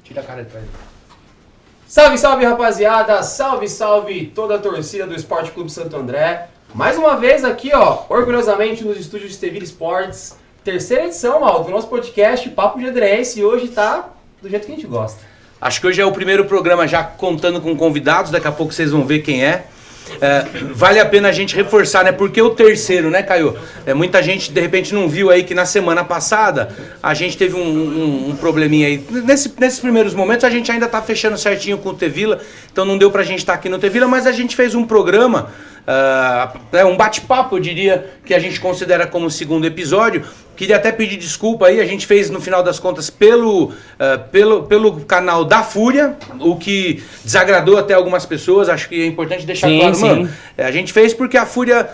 Tira a cara de trás. Salve, salve, rapaziada! Salve, salve toda a torcida do Esporte Clube Santo André. Mais uma vez aqui, ó, orgulhosamente nos estúdios de Steville Sports. Terceira edição, Mal, do nosso podcast Papo de Adrense. E hoje tá do jeito que a gente gosta. Acho que hoje é o primeiro programa já contando com convidados. Daqui a pouco vocês vão ver quem é. Vale a pena a gente reforçar, né? Porque o terceiro, né, Caio? Muita gente de repente não viu aí que na semana passada a gente teve um probleminha aí. Nesses primeiros momentos a gente ainda tá fechando certinho com o Tevila, então não deu pra gente estar aqui no Tevila, mas a gente fez um programa, um bate-papo, eu diria, que a gente considera como segundo episódio. Queria até pedir desculpa aí, a gente fez no final das contas pelo canal da Fúria, o que desagradou até algumas pessoas, acho que é importante deixar claro, mano. A gente fez porque a Fúria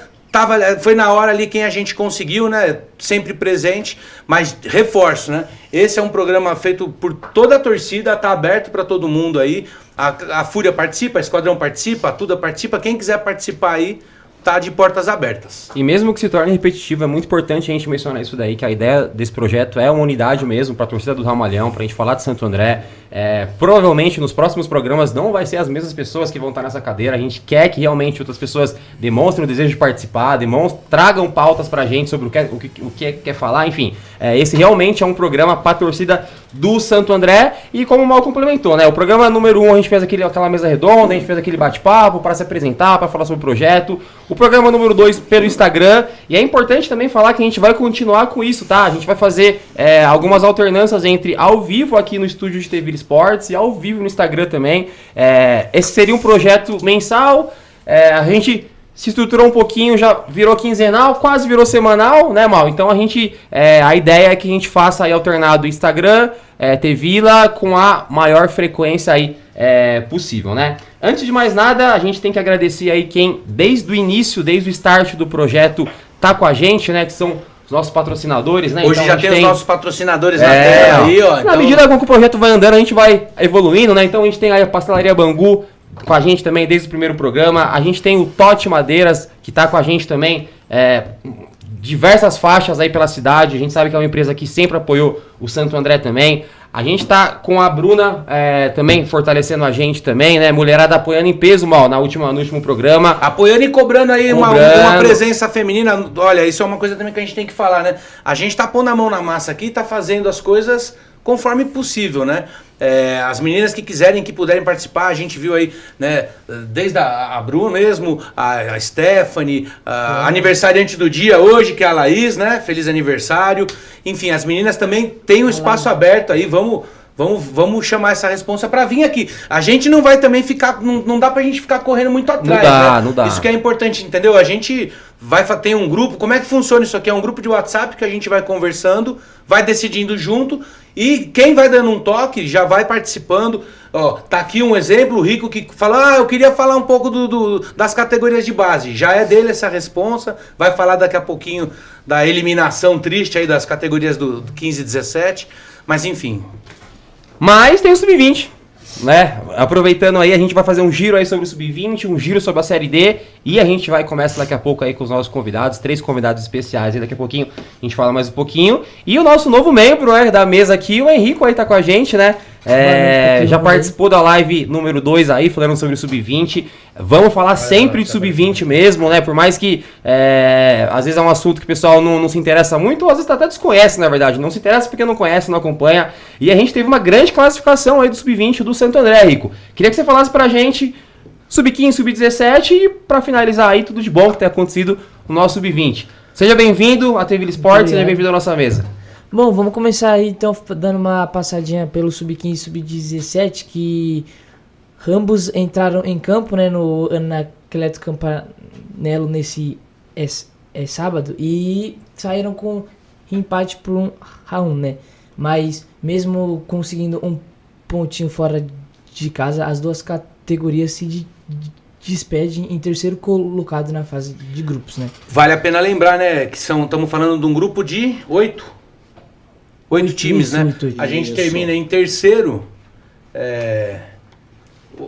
foi na hora ali quem a gente conseguiu, né? Sempre presente, mas reforço, né? Esse é um programa feito por toda a torcida, tá aberto para todo mundo aí. A Fúria participa, a Esquadrão participa, a Tuda participa, quem quiser participar aí, tá de portas abertas. E mesmo que se torne repetitivo, é muito importante a gente mencionar isso daí, que a ideia desse projeto é uma unidade mesmo para a torcida do Ramalhão, para a gente falar de Santo André. Provavelmente nos próximos programas não vai ser as mesmas pessoas que vão estar nessa cadeira. A gente quer que realmente outras pessoas demonstrem o desejo de participar, tragam pautas pra gente sobre o que quer falar, enfim. Esse realmente é um programa para a torcida do Santo André. E como o Mal complementou, né? O programa número 1 a gente fez aquela mesa redonda, a gente fez aquele bate-papo para se apresentar, para falar sobre o projeto. O programa número 2 pelo Instagram. E é importante também falar que a gente vai continuar com isso, tá? A gente vai fazer algumas alternâncias entre ao vivo aqui no estúdio de Steville Sports e ao vivo no Instagram também. Esse seria um projeto mensal. A gente se estruturou um pouquinho, já virou quinzenal, quase virou semanal, né, Mal? Então a ideia é que a gente faça aí alternado Instagram, Tevila, com a maior frequência aí possível, né? Antes de mais nada, a gente tem que agradecer aí quem, desde o início, desde o start do projeto, tá com a gente, né? Que são os nossos patrocinadores, né? Hoje então, já tem os nossos patrocinadores na tela aí, ó. Na medida com que o projeto vai andando, a gente vai evoluindo, né? Então a gente tem aí a Pastelaria Bangu com a gente também desde o primeiro programa. A gente tem o Totti Madeiras, que tá com a gente também, diversas faixas aí pela cidade. A gente sabe que é uma empresa que sempre apoiou o Santo André também. A gente tá com a Bruna também fortalecendo a gente também, né? Mulherada apoiando em peso, Mal, no último programa. Apoiando e cobrando aí uma presença feminina. Olha, isso é uma coisa também que a gente tem que falar, né? A gente tá pondo a mão na massa aqui, tá fazendo as coisas conforme possível, né? As meninas que quiserem, que puderem participar, a gente viu aí, né? Desde a Bruna mesmo, a Stephanie, a aniversariante do dia hoje, que é a Laís, né? Feliz aniversário. Enfim, as meninas também têm um espaço aberto aí, vamos chamar essa responsa pra vir aqui. A gente não vai também ficar, não dá pra gente ficar correndo muito atrás, não dá. Isso que é importante, entendeu? A gente tem um grupo, como é que funciona isso aqui? É um grupo de WhatsApp que a gente vai conversando, vai decidindo junto, e quem vai dando um toque já vai participando. Ó, tá aqui um exemplo, o Rico que fala, eu queria falar um pouco das categorias de base. Já é dele essa responsa, vai falar daqui a pouquinho da eliminação triste aí das categorias do 15 e 17, mas enfim. Mas tem o Sub-20, né? Aproveitando aí, a gente vai fazer um giro aí sobre o Sub-20, um giro sobre a Série D, e a gente começa daqui a pouco aí com os nossos convidados, 3 convidados especiais, e daqui a pouquinho a gente fala mais um pouquinho. E o nosso novo membro, da mesa aqui, o Henrico aí tá com a gente, né? Já participou da live número 2 aí, falando sobre o Sub-20. Vamos falar sempre de Sub-20 mesmo, né? Por mais que às vezes é um assunto que o pessoal não se interessa muito, ou às vezes até desconhece, na verdade. Não se interessa porque não conhece, não acompanha. E a gente teve uma grande classificação aí do Sub-20 do Santo André, Rico. Queria que você falasse pra gente Sub-15, Sub-17 e pra finalizar aí tudo de bom que tem acontecido no nosso Sub-20. Seja bem-vindo à Steville Sports, seja bem-vindo à nossa mesa. Bom, vamos começar aí então dando uma passadinha pelo Sub-15 e Sub-17, que ambos entraram em campo, né, no Anacleto Campanello nesse sábado, e saíram com empate por 1-1, né? Mas mesmo conseguindo um pontinho fora de casa, as duas categorias se despedem em terceiro colocado na fase de grupos, né? Vale a pena lembrar, né, que estamos falando de um grupo de 8 times, né? A gente termina em terceiro.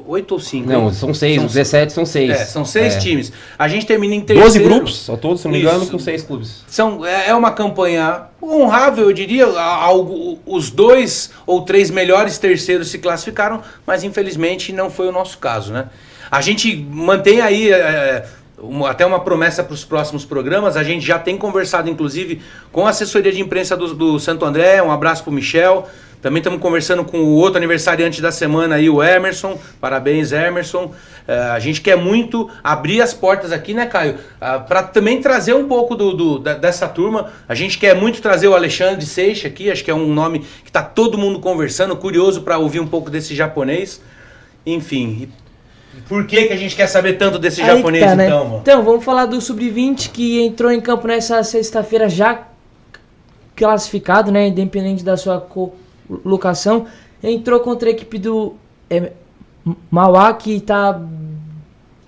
8 ou 5? Não, são 6, os 17 são 6. São 6 times. A gente termina em terceiro. 12 grupos, ao todo, se não me engano, Isso. com 6 clubes. É uma campanha honrável, eu diria. Os 2 ou 3 melhores terceiros se classificaram, mas infelizmente não foi o nosso caso, né? A gente mantém aí até uma promessa para os próximos programas. A gente já tem conversado, inclusive, com a assessoria de imprensa do Santo André. Um abraço para o Michel. Também estamos conversando com o outro aniversariante da semana aí, o Emerson. Parabéns, Emerson. A gente quer muito abrir as portas aqui, né, Caio? Para também trazer um pouco dessa turma. A gente quer muito trazer o Alexandre Seixa aqui. Acho que é um nome que está todo mundo conversando. Curioso para ouvir um pouco desse japonês. Enfim... Por que a gente quer saber tanto desse japonês, tá, né? então, mano? Então, vamos falar do Sub-20 que entrou em campo nessa sexta-feira já classificado, né? Independente da sua colocação. Entrou contra a equipe do Mauá, que está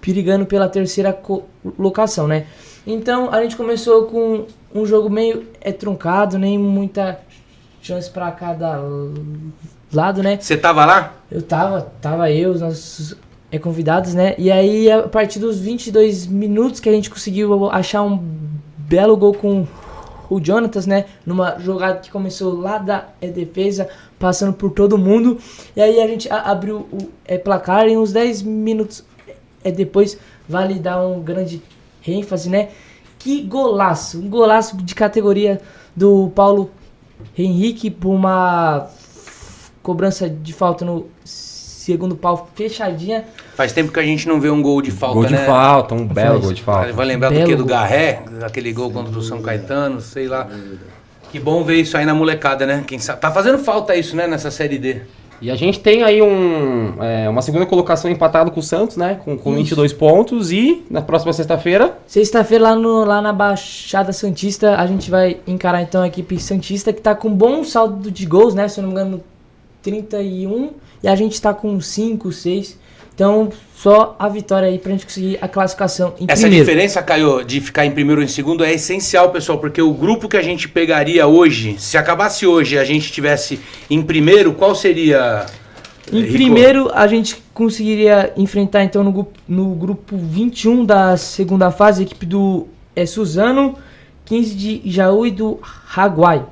perigando pela terceira colocação, né? Então, a gente começou com um jogo meio truncado, nem muita chance para cada lado, né? Você tava lá? Eu tava eu, os nossos convidados, né? E aí, a partir dos 22 minutos que a gente conseguiu achar um belo gol com o Jonatas, né? Numa jogada que começou lá da defesa, passando por todo mundo. E aí a gente abriu o placar e uns 10 minutos depois, vale dar um grande ênfase, né? Que golaço! Um golaço de categoria do Paulo Henrique por uma cobrança de falta no segundo pau, fechadinha. Faz tempo que a gente não vê um gol de falta, Gol de né? falta, um belo gol de falta. Vai lembrar Belo do que? Do gol. Garré? Aquele gol contra o São Caetano, sei lá. Que bom ver isso aí na molecada, né? Quem sabe? Tá fazendo falta isso, né? Nessa Série D. E a gente tem aí uma segunda colocação empatado com o Santos, né? Com 22 pontos. E na próxima sexta-feira... Sexta-feira lá na Baixada Santista, a gente vai encarar então a equipe Santista, que tá com bom saldo de gols, né? Se eu não me engano, 31. E a gente tá com 5, 6. Então, só a vitória aí pra gente conseguir a classificação em Essa primeiro. diferença, Caio, de ficar em primeiro ou em segundo é essencial, pessoal, porque o grupo que a gente pegaria hoje, se acabasse hoje e a gente estivesse em primeiro, qual seria? Em Rico? primeiro, a gente conseguiria enfrentar então no grupo 21 da segunda fase, a equipe do Suzano, 15 de Jaú e do Raguai.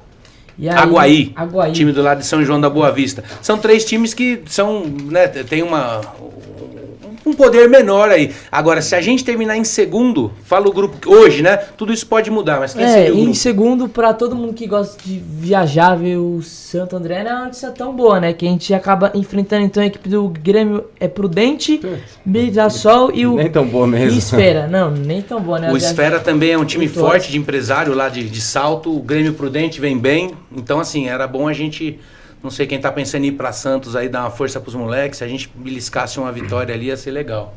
E aí, Aguaí, time do lado de São João da Boa Vista. São 3 times que são, né, tem um poder menor aí. Agora, se a gente terminar em segundo, fala o grupo hoje, né? Tudo isso pode mudar, mas quem seria o grupo? Em segundo, para todo mundo que gosta de viajar, ver o Santo André, não é uma notícia tão boa, né? Que a gente acaba enfrentando então a equipe do Grêmio Prudente, Mirassol e o Nem tão boa mesmo. e Esfera. Não, nem tão boa, né? O Esfera também é um time muito forte de empresário lá de Salto. O Grêmio Prudente vem bem. Então, assim, era bom a gente... Não sei quem tá pensando em ir pra Santos aí, dar uma força pros moleques. Se a gente beliscasse uma vitória ali, ia ser legal.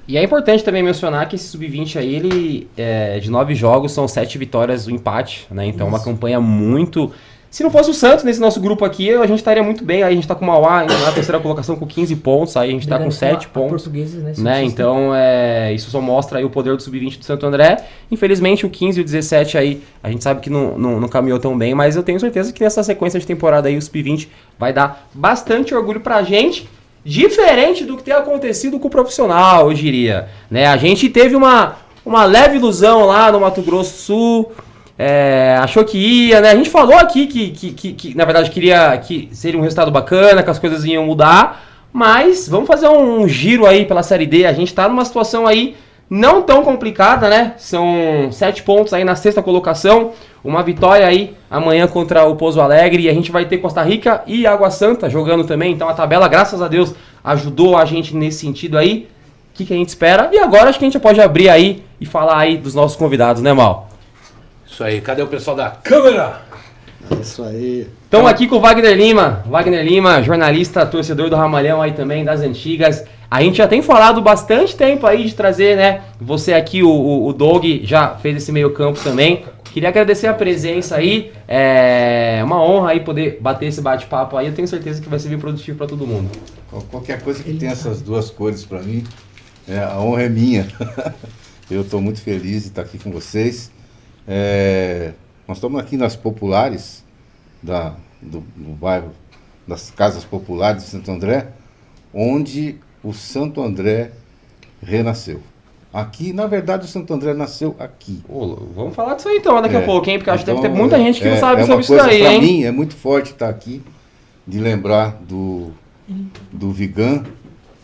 E é importante também mencionar que esse Sub-20 aí, ele, de 9 jogos, são 7 vitórias, um empate, né? Então, uma campanha muito... Se não fosse o Santos nesse nosso grupo aqui, a gente estaria muito bem. Aí a gente tá com o Mauá na terceira colocação com 15 pontos, aí a gente tá com 7 pontos. Né? Então, isso só mostra aí o poder do Sub-20 do Santo André. Infelizmente, o 15 e o 17 aí, a gente sabe que não caminhou tão bem, mas eu tenho certeza que nessa sequência de temporada aí, o Sub-20 vai dar bastante orgulho pra gente. Diferente do que tem acontecido com o profissional, eu diria. Né? A gente teve uma leve ilusão lá no Mato Grosso do Sul, achou que ia, né? A gente falou aqui que na verdade queria que seria um resultado bacana, que as coisas iam mudar, mas vamos fazer um giro aí pela Série D. A gente tá numa situação aí não tão complicada, né? São 7 pontos aí na sexta colocação, uma vitória aí amanhã contra o Pouso Alegre, e a gente vai ter Costa Rica e Água Santa jogando também, então a tabela, graças a Deus, ajudou a gente nesse sentido aí. O que a gente espera? E agora acho que a gente pode abrir aí e falar aí dos nossos convidados, né, Mal? Isso aí. Cadê o pessoal da câmera? Isso aí. Estamos aqui com o Wagner Lima. Wagner Lima, jornalista, torcedor do Ramalhão aí também, das antigas. A gente já tem falado bastante tempo aí de trazer, né? Você aqui, o Doug, já fez esse meio campo também. Queria agradecer a presença aí. É uma honra aí poder bater esse bate-papo aí. Eu tenho certeza que vai ser bem produtivo para todo mundo. Qualquer coisa que tenha essas duas cores para mim, a honra é minha. Eu estou muito feliz de estar aqui com vocês. Nós estamos aqui nas Populares, do bairro das Casas Populares de Santo André, onde o Santo André renasceu. Aqui, na verdade, o Santo André nasceu aqui. Vamos falar disso aí então daqui a pouco, hein? Porque acho que então, deve ter muita gente que não sabe sobre isso coisa, daí, pra hein? mim, é muito forte estar aqui, de lembrar do Vigan,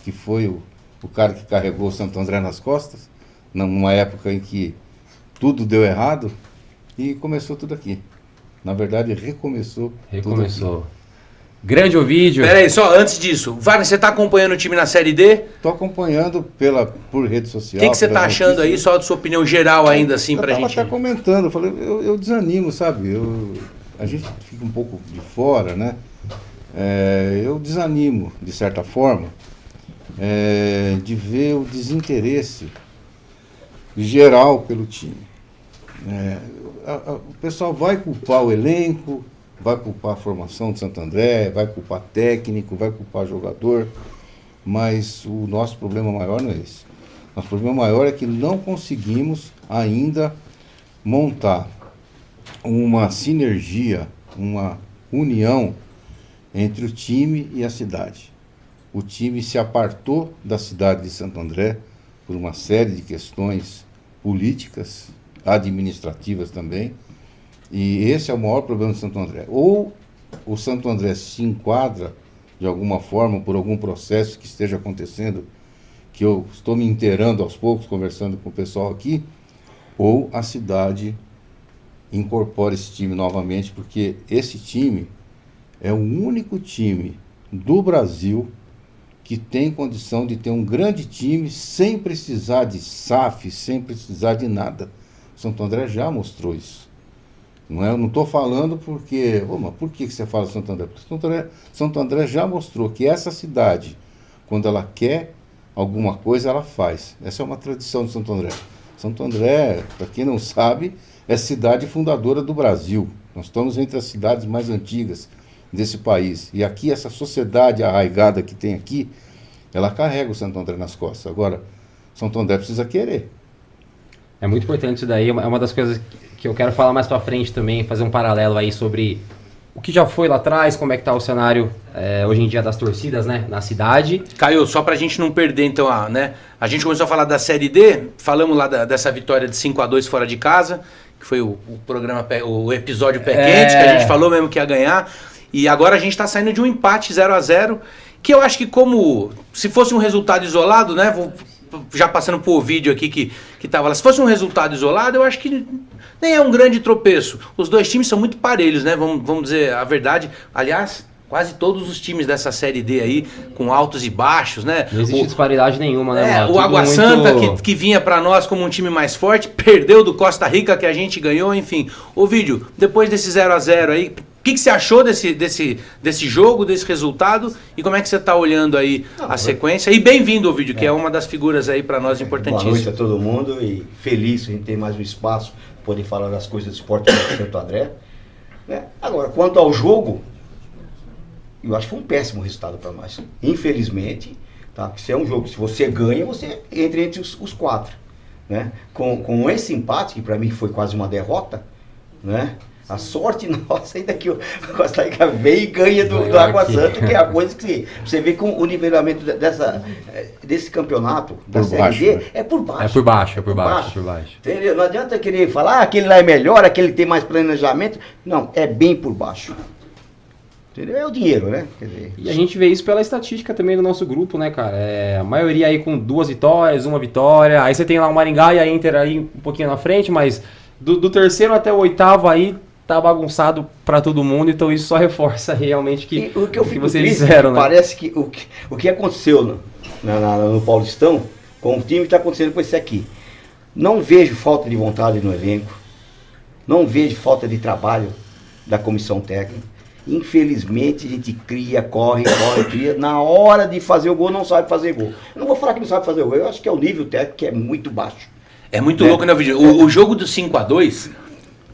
que foi o cara que carregou o Santo André nas costas, numa época em que tudo deu errado, e começou tudo aqui. Na verdade, recomeçou. Tudo aqui. Grande Ovidio. Pera aí, só antes disso. Wagner, você tá acompanhando o time na Série D? Estou acompanhando por rede social. O que você tá achando aí, só de sua opinião geral ainda assim pra gente? Eu estava até comentando, eu falei, eu desanimo, sabe? A gente fica um pouco de fora, né? Eu desanimo, de certa forma, de ver o desinteresse geral pelo time. O pessoal vai culpar o elenco, vai culpar a formação de Santo André, vai culpar técnico, vai culpar jogador, mas o nosso problema maior não é esse. Nosso problema maior é que não conseguimos ainda montar uma sinergia, uma união entre o time e a cidade. O time se apartou da cidade de Santo André por uma série de questões políticas, administrativas também, e esse é o maior problema do Santo André. Ou o Santo André se enquadra de alguma forma por algum processo que esteja acontecendo, que eu estou me inteirando aos poucos, conversando com o pessoal aqui, ou a cidade incorpora esse time novamente, porque esse time é o único time do Brasil que tem condição de ter um grande time sem precisar de SAF, sem precisar de nada. O Santo André já mostrou isso. Eu não estou falando porque... mas por que você fala Santo André? Porque Santo André já mostrou que essa cidade, quando ela quer alguma coisa, ela faz. Essa é uma tradição de Santo André. Santo André, para quem não sabe, é a cidade fundadora do Brasil. Nós estamos entre as cidades mais antigas desse país. E aqui, essa sociedade arraigada que tem aqui, ela carrega o Santo André nas costas. Agora, Santo André precisa querer. É muito importante isso daí, é uma das coisas que eu quero falar mais pra frente também, fazer um paralelo aí sobre o que já foi lá atrás, como é que tá o cenário hoje em dia das torcidas, né, na cidade. Caio, só pra gente não perder então, a gente começou a falar da Série D, falamos lá dessa vitória de 5-2 fora de casa, que foi o programa, o episódio pé quente, que a gente falou mesmo que ia ganhar, e agora a gente tá saindo de um empate 0-0, que eu acho que como, se fosse um resultado isolado, né, já passando por vídeo aqui que tava lá, se fosse um resultado isolado, eu acho que nem é um grande tropeço. Os dois times são muito parelhos, né? Vamos dizer a verdade. Aliás, quase todos os times dessa Série D aí, com altos e baixos, né? Não existe disparidade nenhuma, né, mano? O Água Santa, que vinha pra nós como um time mais forte, perdeu do Costa Rica, que a gente ganhou, enfim. Ovidio, depois desse 0-0 aí, o que você achou desse jogo, desse resultado, e como é que você está olhando aí a sequência? E bem-vindo, Ovidio, que é uma das figuras aí para nós importantíssimas. Boa noite a todo mundo e feliz em ter mais um espaço para poder falar das coisas do esporte do Santo André. Agora, quanto ao jogo, eu acho que foi um péssimo resultado para nós. Infelizmente, tá? Se é um jogo, se você ganha, você entra entre os quatro. Né? Com esse empate, que para mim foi quase uma derrota, né? A sorte nossa ainda que o Costa Rica veio e ganha do Água Santa, que é a coisa que você vê com o nivelamento desse campeonato, da Série D, é por baixo. É por baixo. Entendeu? Não adianta querer falar, aquele lá é melhor, aquele tem mais planejamento. Não, é bem por baixo. Entendeu? É o dinheiro, né? Quer dizer, e a gente vê isso pela estatística também do nosso grupo, né, cara? A maioria aí com 2 vitórias, 1 vitória. Aí você tem lá o Maringá e a Inter aí um pouquinho na frente, mas do terceiro até o oitavo aí tá bagunçado para todo mundo, então isso só reforça realmente o que vocês triste, disseram, né? Parece que o que aconteceu no Paulistão, com o time, está acontecendo com esse aqui. Não vejo falta de vontade no elenco, não vejo falta de trabalho da comissão técnica. Infelizmente a gente corre, cria. Na hora de fazer o gol, não sabe fazer gol. Eu não vou falar que não sabe fazer gol, eu acho que é o nível técnico que é muito baixo. É muito louco, né, Ovidio? O jogo do 5-2...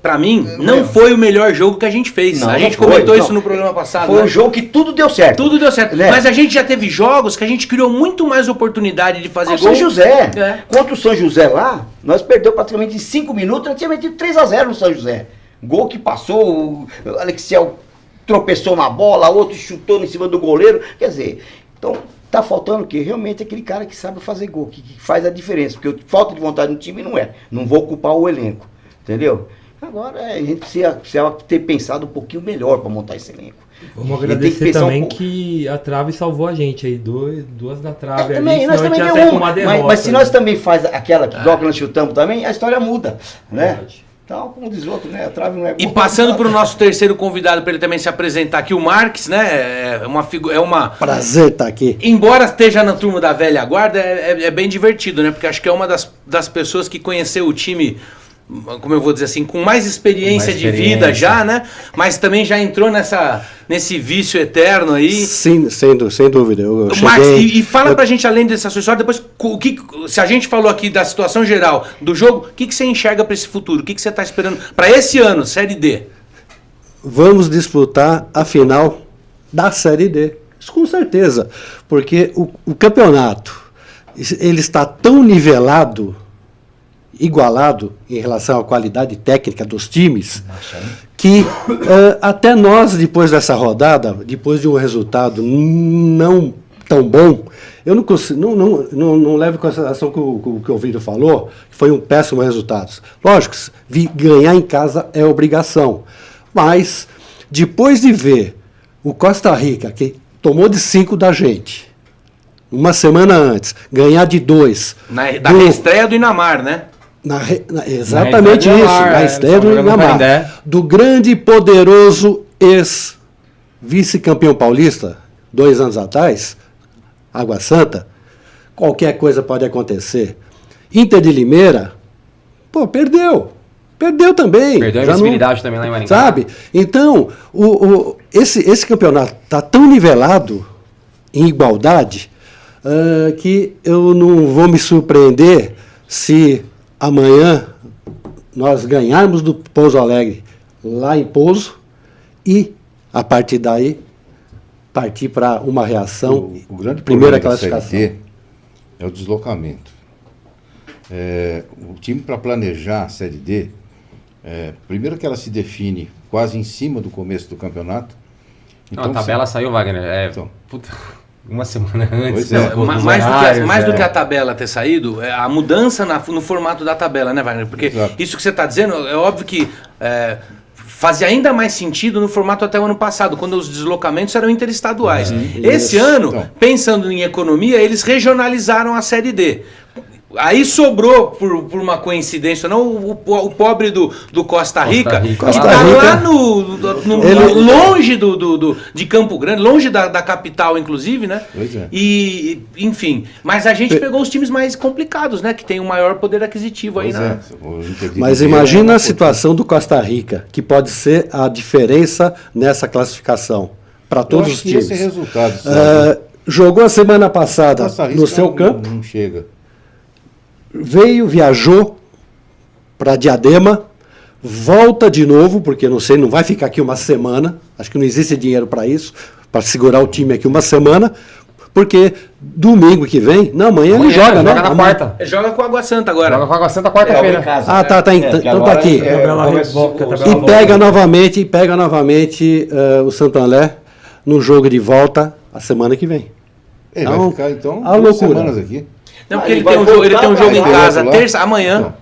Pra mim, não foi o melhor jogo que a gente fez. A gente comentou isso no programa passado. Foi um jogo que tudo deu certo. Tudo deu certo. Né? Mas a gente já teve jogos que a gente criou muito mais oportunidade de fazer gol. São José. Contra o São José lá, nós perdemos praticamente em 5 minutos, nós tínhamos metido 3-0 no São José. Gol que passou, o Alexiel tropeçou na bola, outro chutou em cima do goleiro. Quer dizer, então tá faltando o quê? Realmente aquele cara que sabe fazer gol, que faz a diferença. Porque falta de vontade no time não é. Não vou ocupar o elenco. Entendeu? Agora a gente precisa ter pensado um pouquinho melhor para montar esse elenco. Vamos agradecer também que a trave salvou a gente aí, duas da trave ali, também, nós também ganhamos, mas se nós também faz aquela que igual que nós chutamos também, a história muda, né? Então, como diz o outro, né? A trave não é E passando para o nosso terceiro convidado, para ele também se apresentar aqui, o Marques, né? É uma prazer estar aqui. Embora esteja na turma da velha guarda, é bem divertido, né? Porque acho que é uma das pessoas que conheceu o time, como eu vou dizer assim, com mais experiência de vida já, né? Mas também já entrou nesse vício eterno aí. Sim, sem dúvida. Marcos, e fala pra gente, além dessa sua história, depois, se a gente falou aqui da situação geral do jogo, o que você enxerga para esse futuro? O que você está esperando para esse ano, Série D? Vamos disputar a final da Série D. Isso com certeza. Porque o campeonato, ele está tão nivelado, igualado em relação à qualidade técnica dos times, que até nós, depois dessa rodada, depois de um resultado não tão bom, eu não levo em consideração o que o Ovidio falou, que foi um péssimo resultado. Lógico, ganhar em casa é obrigação, mas depois de ver o Costa Rica, que tomou de 5 da gente, uma semana antes, ganhar de 2... Da reestreia do Inamar, né? Exatamente isso, na estreia do Inamar, do grande e poderoso ex-vice-campeão paulista, 2 anos atrás, Água Santa. Qualquer coisa pode acontecer. Inter de Limeira, perdeu também. Perdeu a visibilidade também lá em Maringá. Sabe? Então, esse campeonato está tão nivelado em igualdade que eu não vou me surpreender se amanhã nós ganharmos do Pouso Alegre lá em Pouso e, a partir daí, partir para uma reação. O grande primeira problema da classificação Série D é o deslocamento. O time, para planejar a Série D, primeiro que ela se define quase em cima do começo do campeonato. Então, a tabela saiu, Wagner. Uma semana antes. Mais do que a tabela ter saído, a mudança no formato da tabela, né, Wagner? Porque isso que você está dizendo, é óbvio que fazia ainda mais sentido no formato até o ano passado, quando os deslocamentos eram interestaduais. Esse ano, pensando em economia, eles regionalizaram a Série D. Aí sobrou, por uma coincidência, não, o pobre do Costa Rica, que está lá longe de Campo Grande, longe da capital, inclusive, né? Pois é. E, enfim, mas a gente pegou os times mais complicados, né? Que tem um maior poder aquisitivo aí, né? Mas imagina a situação do Costa Rica, que pode ser a diferença nessa classificação para todos os times. Esse resultado, jogou a semana passada no seu campo. Não chega. Viajou para Diadema, volta de novo, porque não vai ficar aqui uma semana, acho que não existe dinheiro para isso, para segurar o time aqui uma semana, porque domingo que vem, amanhã ele joga, né? Na quarta. Ele joga com a Água Santa agora. Joga com a Água Santa quarta-feira. Então tá aqui. E pega novamente o Santo André no jogo de volta a semana que vem. Ele vai ficar, então, a 2 loucura. semanas aqui. Não, porque ele tem um jogo em casa, amanhã.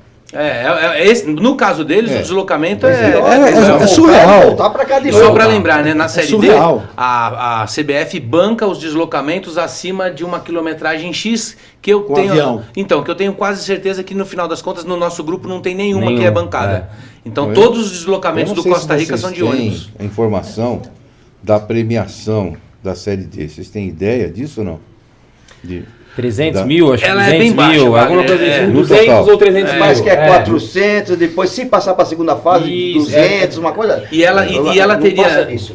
No caso deles, o deslocamento é surreal. E só para lembrar, né, na Série D, a CBF banca os deslocamentos acima de uma quilometragem X que eu tenho. Avião. Então, que eu tenho quase certeza que no final das contas no nosso grupo não tem nenhuma que é bancada. Então, todos os deslocamentos do Costa Rica são de ônibus. A informação da premiação da Série D, vocês têm ideia disso ou não? 300 mil, acho que 200 é bem baixa, mil, alguma coisa assim, 200 ou 300 mil. Mas que é 400, depois se passar para a segunda fase, 200, uma coisa... E ela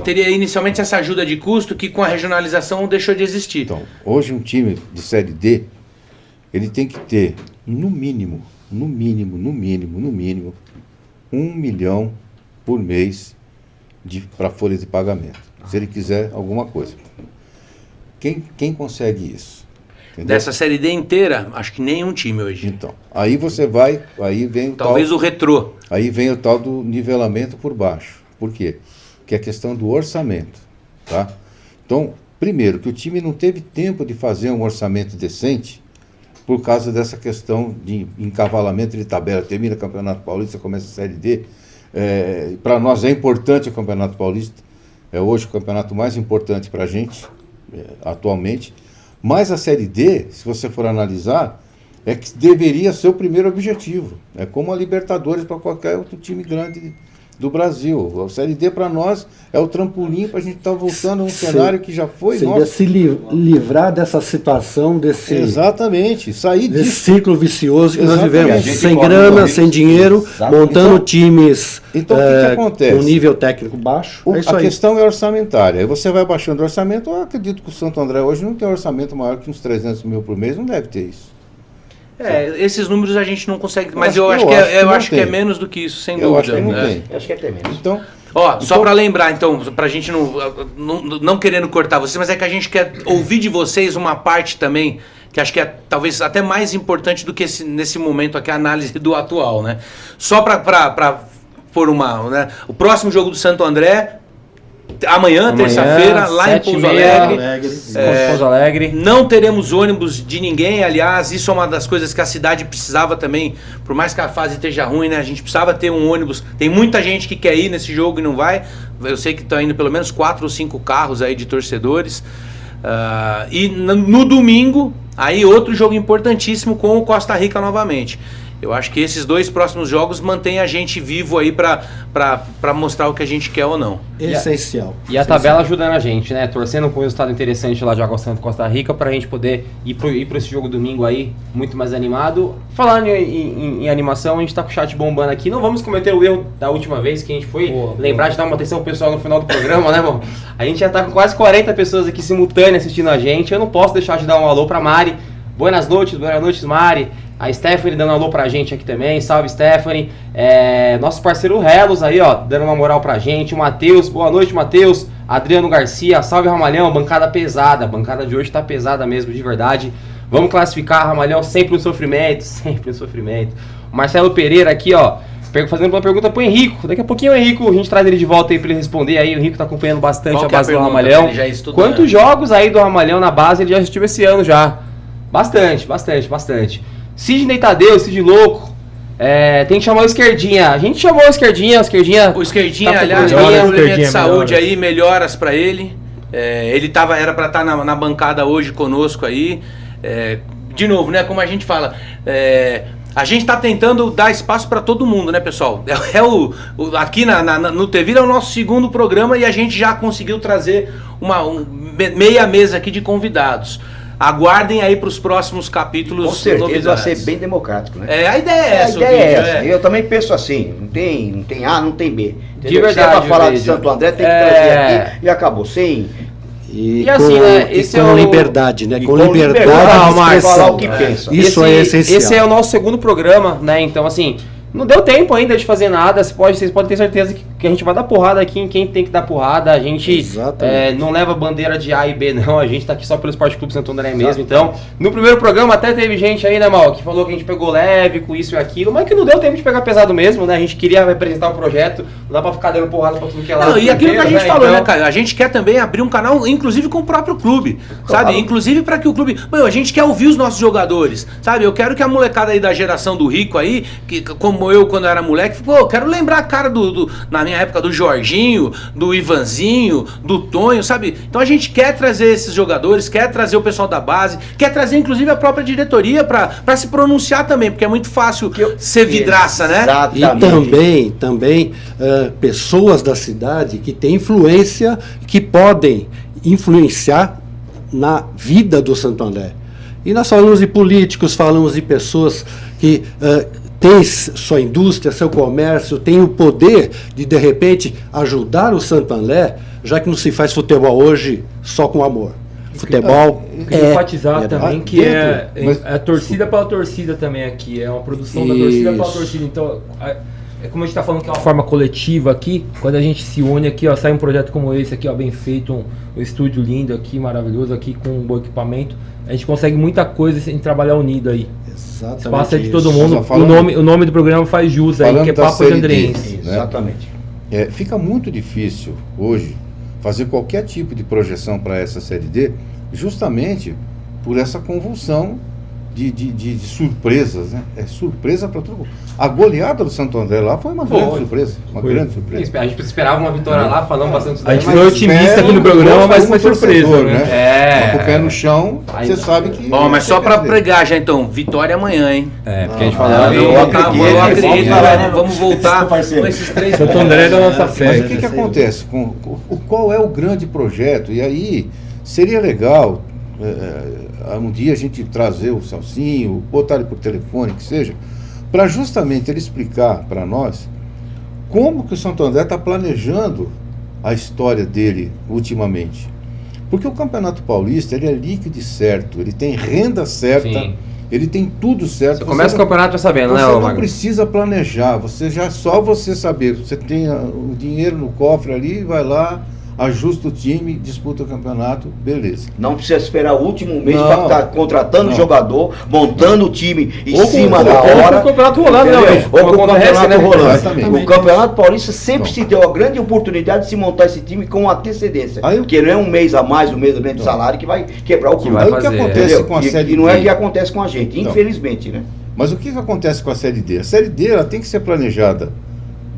teria inicialmente essa ajuda de custo que com a regionalização deixou de existir. Então, hoje um time de Série D, ele tem que ter, no mínimo, 1 milhão por mês para folha de pagamento, se ele quiser alguma coisa. Quem consegue isso? Entendeu? Dessa Série D inteira, acho que nenhum time hoje. Então, aí vem o Talvez o retrô. Aí vem o tal do nivelamento por baixo. Por quê? Que é a questão do orçamento, tá? Então, Primeiro, que o time não teve tempo de fazer um orçamento decente por causa dessa questão de encavalamento de tabela. Termina o Campeonato Paulista, começa a Série D. Para nós é importante o Campeonato Paulista. É hoje o campeonato mais importante para a gente, atualmente. Mas a Série D, se você for analisar, é que deveria ser o primeiro objetivo. É como a Libertadores para qualquer outro time grande do Brasil. A Série D para nós é o trampolim para a gente estar voltando a um cenário que já foi seria nosso. Se livrar dessa situação, Exatamente, sair desse disso. ciclo vicioso que nós Exatamente. vivemos. A gente Sem corre grana, risco. sem dinheiro, Exato. montando Então- times então o que acontece? com nível técnico baixo. É isso A aí. questão é orçamentária. Aí você vai baixando o orçamento. Eu acredito que o Santo André hoje não tem um orçamento maior que uns 300 mil por mês. Não deve ter isso. Esses números a gente não consegue, mas Eu eu acho acho que que é não tem. menos do que isso, sem Eu dúvida. acho que não né? tem. Eu acho que é até menos. Então, Ó, só para lembrar, então, pra gente não querendo cortar vocês, mas é que a gente quer ouvir de vocês uma parte também, que acho que é talvez até mais importante do que nesse momento aqui, a análise do atual, né? Só para pôr uma... Né? O próximo jogo do Santo André, amanhã terça-feira, lá em Pouso Alegre. Pouso Alegre. Não teremos ônibus de ninguém, aliás, isso é uma das coisas que a cidade precisava também, por mais que a fase esteja ruim, né? A gente precisava ter um ônibus. Tem muita gente que quer ir nesse jogo e não vai. Eu sei que estão indo pelo menos 4 ou 5 carros aí de torcedores. E no domingo, aí outro jogo importantíssimo com o Costa Rica novamente. Eu acho que esses 2 próximos jogos mantêm a gente vivo aí pra mostrar o que a gente quer ou não. Essencial. E a tabela ajudando a gente, né? Torcendo com um resultado interessante lá de Água Santa, Costa Rica, pra gente poder ir pra esse jogo domingo aí, muito mais animado. Falando em animação, a gente tá com o chat bombando aqui. Não vamos cometer o erro da última vez que a gente foi lembrar de dar uma atenção pessoal no final do programa, né, irmão? A gente já tá com quase 40 pessoas aqui simultâneas assistindo a gente. Eu não posso deixar de dar um alô pra Mari. Boas noites, Mari. A Stephanie dando um alô pra gente aqui também, salve Stephanie. Nosso parceiro Relos aí, ó, dando uma moral pra gente. O Matheus, boa noite, Matheus. Adriano Garcia, salve Ramalhão, bancada pesada. A bancada de hoje tá pesada mesmo, de verdade. Vamos classificar, Ramalhão, sempre no sofrimento, sempre no sofrimento. O Marcelo Pereira aqui, ó, fazendo uma pergunta pro Henrico. Daqui a pouquinho o Henrico, a gente traz ele de volta aí pra ele responder aí. O Henrico tá acompanhando bastante a base do Ramalhão. Ele já estudou, Quantos né? jogos aí do Ramalhão na base ele já assistiu esse ano já? Bastante. Sidney Tadeu, Sid Louco. Tem que chamar o Esquerdinha. A gente chamou o Esquerdinha. O Esquerdinha, Tá aliás, com tem problema, um problema de Esquerdinha, saúde melhoras. aí, melhoras pra ele. Ele era pra estar na bancada hoje conosco aí. De novo, né? Como a gente fala, a gente tá tentando dar espaço pra todo mundo, né, pessoal? Aqui no TV é o nosso segundo programa e a gente já conseguiu trazer meia mesa aqui de convidados. Aguardem aí para os próximos capítulos. Com certeza vai novidades. ser bem democrático, né? A ideia é essa. A ideia é vídeo, essa. Eu também penso assim, não tem A, não tem B. De verdade, Se é pra falar de Vedio. Santo André, tem que trazer aqui e acabou. Sem E assim, né, esse com é o- liberdade, né? E Com com liberdade liberdade de de expressão. falar o que pensa. Isso é essencial. Esse é o nosso segundo programa, né? Então, assim, não deu tempo ainda de fazer nada. Vocês podem ter certeza que a gente vai dar porrada aqui em quem tem que dar porrada. A gente Exatamente. não leva bandeira de A e B, não. A gente tá aqui só pelo Esporte Clube Santo André mesmo. Então, no primeiro programa até teve gente aí, né, Mal, que falou que a gente pegou leve com isso e aquilo, mas que não deu tempo de pegar pesado mesmo, né? A gente queria representar o projeto, não dá pra ficar dando porrada pra tudo que é lado. Não, e aquilo que a gente inteiro, falou, né, Então, Caio? A gente quer também abrir um canal, inclusive com o próprio clube, sabe? Inclusive para que o clube... Meu, a gente quer ouvir os nossos jogadores, sabe? Eu quero que a molecada aí da geração do Rico aí, que, como eu quando era moleque, pô, eu quero lembrar a cara na minha época do Jorginho, do Ivanzinho, do Tonho, sabe? Então a gente quer trazer esses jogadores, quer trazer o pessoal da base, quer trazer inclusive a própria diretoria para se pronunciar também, porque é muito fácil ser vidraça, né? E Exatamente. também pessoas da cidade que têm influência, que podem influenciar na vida do Santo André. E nós falamos de políticos, falamos de pessoas que têm sua indústria, seu comércio, têm o poder de repente, ajudar o Santo André, já que não se faz futebol hoje só com amor. Futebol Eu queria enfatizar é também que dentro, mas- é a torcida pela torcida também aqui, é uma produção da Isso. torcida pela torcida. Então, é como a gente está falando que é uma forma coletiva aqui, quando a gente se une aqui, ó, sai um projeto como esse aqui, ó, bem feito, um estúdio lindo aqui, maravilhoso aqui, com um bom equipamento, a gente consegue muita coisa sem trabalho unido aí. Exatamente Espaço é de isso. todo mundo, Só falando- o nome do programa faz jus aí, Falando que é da Papo de Série D. Andrense. né? Exatamente. Fica muito difícil hoje fazer qualquer tipo de projeção para essa Série D, justamente por essa convulsão de surpresas, né? É surpresa para todo mundo. A goleada do Santo André lá foi uma grande surpresa. Grande surpresa. A gente esperava uma vitória lá, falando bastante A gente foi otimista aqui no programa, mas foi surpresa, né? Mas com o pé no chão, você sabe que... Bom, mas só para pregar já então, vitória amanhã, hein? Porque a gente falava... Eu acredito, vamos voltar com esses 3 Santo André é da nossa fé. Mas o que acontece? Qual é o grande projeto? E aí, seria legal... um dia a gente trazer o Celcinho, botar ele por telefone, que seja, para justamente ele explicar para nós como que o Santo André está planejando a história dele ultimamente. Porque o Campeonato Paulista, ele é líquido e certo, ele tem renda certa, Sim. ele tem tudo certo. Você começa o campeonato já sabendo, né, Você não Magno? precisa planejar, só você saber, você tem o dinheiro no cofre ali, vai lá, ajusta o time, disputa o campeonato, beleza. Não precisa esperar o último mês Não. para estar contratando Não. jogador, montando o time em Ou cima com- da ou hora. com o campeonato rolando, entendeu? né, velho? Ou com o Como acontece, campeonato né? rolando. Exatamente. O Campeonato Paulista sempre Então. se deu a grande oportunidade de se montar esse time com antecedência. Aí eu- Porque não é um mês a mais, um mês a menos de salário que vai quebrar o clube. vai Aí o que fazer, acontece Entendeu? com a E Série não é D? que acontece com a gente, Não. infelizmente, né? Mas o que acontece com a Série D? A Série D ela tem que ser planejada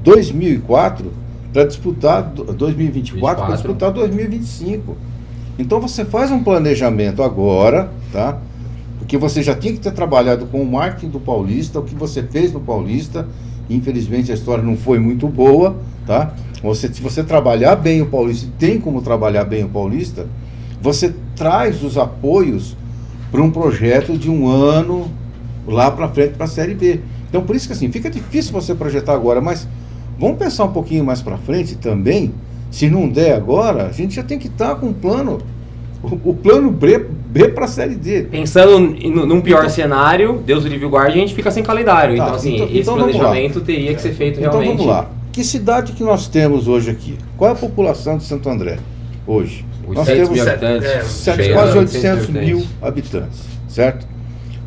2004 para disputar 2024 para disputar 2025. Então você faz um planejamento agora, tá? Porque você já tinha que ter trabalhado com o marketing do Paulista, o que você fez no Paulista. Infelizmente a história não foi muito boa, tá? Se você trabalhar bem o Paulista, e tem como trabalhar bem o Paulista, você traz os apoios para um projeto de um ano lá para frente para a Série B. Então por isso que assim, fica difícil você projetar agora, mas vamos pensar um pouquinho mais para frente também. Se não der agora, a gente já tem que estar com um plano, o plano B para a Série D. Pensando num pior cenário, Deus o livre e guarde, a gente fica sem calendário. Tá, Então, assim, então esse vamos lá. planejamento teria que ser feito Então realmente. vamos lá. Que cidade que nós temos hoje aqui? Qual é a população de Santo André hoje? Os Nós 7 temos mil habitantes. quase 800 mil habitantes, certo?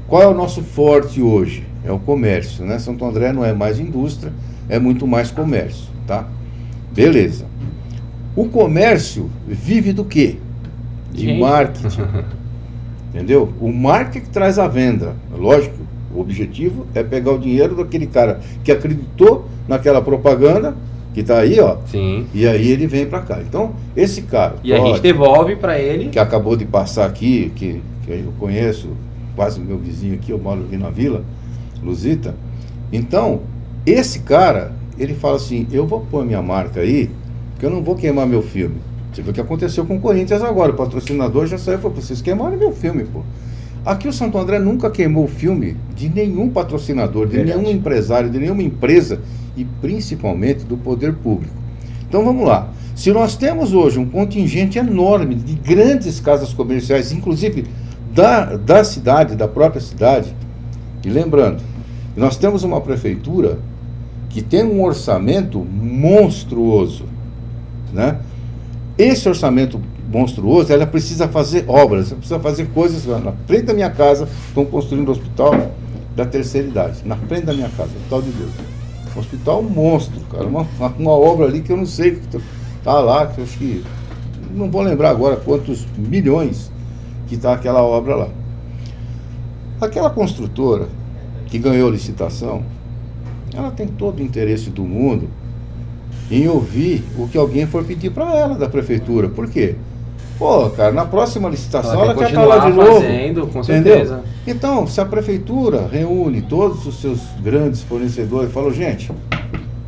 Qual é o nosso forte hoje? É o comércio, né? Santo André não é mais indústria, é muito mais comércio, tá? Beleza. O comércio vive do quê? De Gente. marketing. Entendeu? O marketing que traz a venda. Lógico, o objetivo é pegar o dinheiro daquele cara que acreditou naquela propaganda, que está aí, ó, Sim. e aí ele vem para cá. Então, esse cara, E a gente devolve para ele. que acabou de passar aqui, que eu conheço, quase meu vizinho aqui, eu moro aqui na vila, Luzita. Então, esse cara, ele fala assim, eu vou pôr minha marca aí, porque eu não vou queimar meu filme. Você viu o que aconteceu com o Corinthians agora, o patrocinador já saiu e falou, vocês queimaram meu filme, pô. Aqui o Santo André nunca queimou o filme de nenhum patrocinador, de nenhum empresário, de nenhuma empresa e principalmente do poder público. Então vamos lá. Se nós temos hoje um contingente enorme de grandes casas comerciais, inclusive da cidade, da própria cidade, e lembrando, nós temos uma prefeitura que tem um orçamento monstruoso, né? Esse orçamento monstruoso, ela precisa fazer obras, ela precisa fazer coisas lá. Na frente da minha casa, estão construindo o hospital da terceira idade, na frente da minha casa, Hospital de Deus. Um hospital monstro, cara, uma obra ali que eu não sei, tá lá, que eu acho que, não vou lembrar agora quantos milhões que está aquela obra lá. Aquela construtora que ganhou a licitação, ela tem todo o interesse do mundo em ouvir o que alguém for pedir para ela da prefeitura. Por quê? Pô, cara, na próxima licitação ela quer estar lá de novo. Fazendo, com Entendeu? certeza. Então, se a prefeitura reúne todos os seus grandes fornecedores e fala, gente,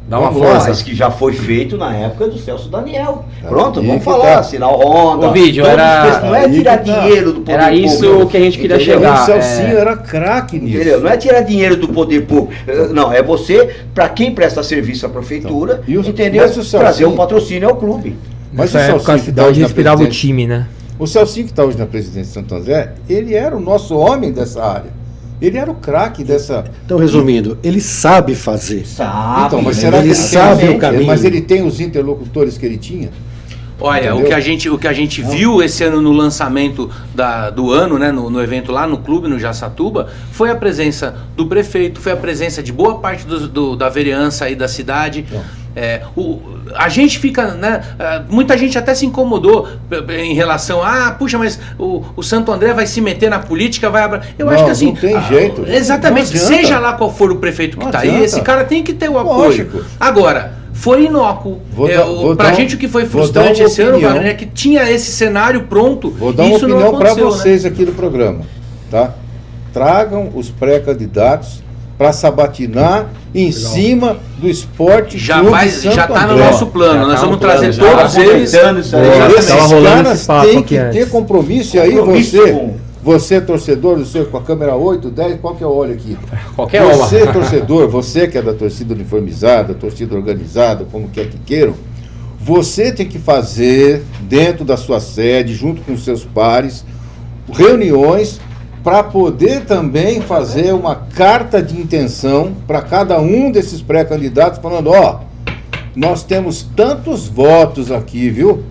Dá uma vamos lá, força. Mas que já foi feito na época do Celso Daniel. Tá. Pronto, Aí vamos que falar, tá. sinal Honda. O vídeo todos era- os- Não é aí tirar que tá. dinheiro do poder Era isso público, que a gente queria entendeu? chegar. o Celcinho era craque nisso. Entendeu? Não é tirar dinheiro do poder público. Não, é você, para quem presta serviço à prefeitura, Então, e o- entendeu? mas o Celcinho- Trazer um patrocínio ao clube. Mas Nessa época a Celcinho que tá cidade hoje na respirava o presidência- time, né? O Celcinho que está hoje na presidência de Santo André, ele era o nosso homem dessa área. Ele era o craque dessa... Então, resumindo, ele sabe fazer. Sabe. Então, mas né? será que Ele ele sabe tem, o caminho. Mas ele tem os interlocutores que ele tinha? Olha, Entendeu? o que a gente viu esse ano no lançamento do ano, né, no evento lá no clube, no Jaçatuba, foi a presença do prefeito, foi a presença de boa parte da vereança aí da cidade. A gente fica, né? Muita gente até se incomodou em relação a, puxa, mas o Santo André vai se meter na política, eu acho que assim. Não tem jeito. Exatamente, Não adianta. seja lá qual for o prefeito que Não está aí, adianta. esse cara tem que ter o apoio. Lógico. Agora, foi inócuo. Pra gente o que foi frustrante esse ano, Wagner, é que tinha esse cenário pronto. Vou dar e uma isso não opinião para aconteceu, vocês né? aqui do programa, tá? Tragam os pré-candidatos para sabatinar em cima do Esporte Já Clube vai, Santo já tá no André. nosso plano. Já Nós tá vamos no plano, trazer já todos tá eles. aproveitando isso aí. Exatamente. Esses Tava rolando caras esse papo têm aqui que ter antes. compromisso. E aí você torcedor, você com a câmera 8, 10, qual que é o olho aqui? Qualquer uma. Você torcedor, você que é da torcida uniformizada, torcida organizada, como quer que queiram, você tem que fazer dentro da sua sede, junto com os seus pares, reuniões para poder também fazer uma carta de intenção para cada um desses pré-candidatos, falando, ó, nós temos tantos votos aqui, viu?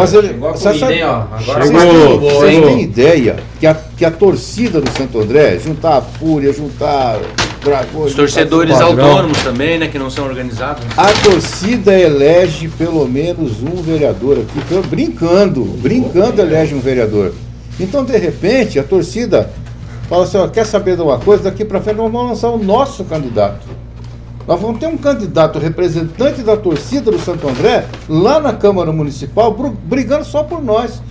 Chegou a comida, hein, ó. Agora Vocês têm ideia que a torcida do Santo André, juntar a Fúria, juntar Dragões, Os torcedores juntar autônomos também, né? Que não são organizados. a torcida elege pelo menos um vereador aqui, brincando elege um vereador. Então, de repente, a torcida fala assim, ó, quer saber de uma coisa? Daqui para frente nós vamos lançar o nosso candidato. Nós vamos ter um candidato representante da torcida do Santo André lá na Câmara Municipal, brigando só por nós.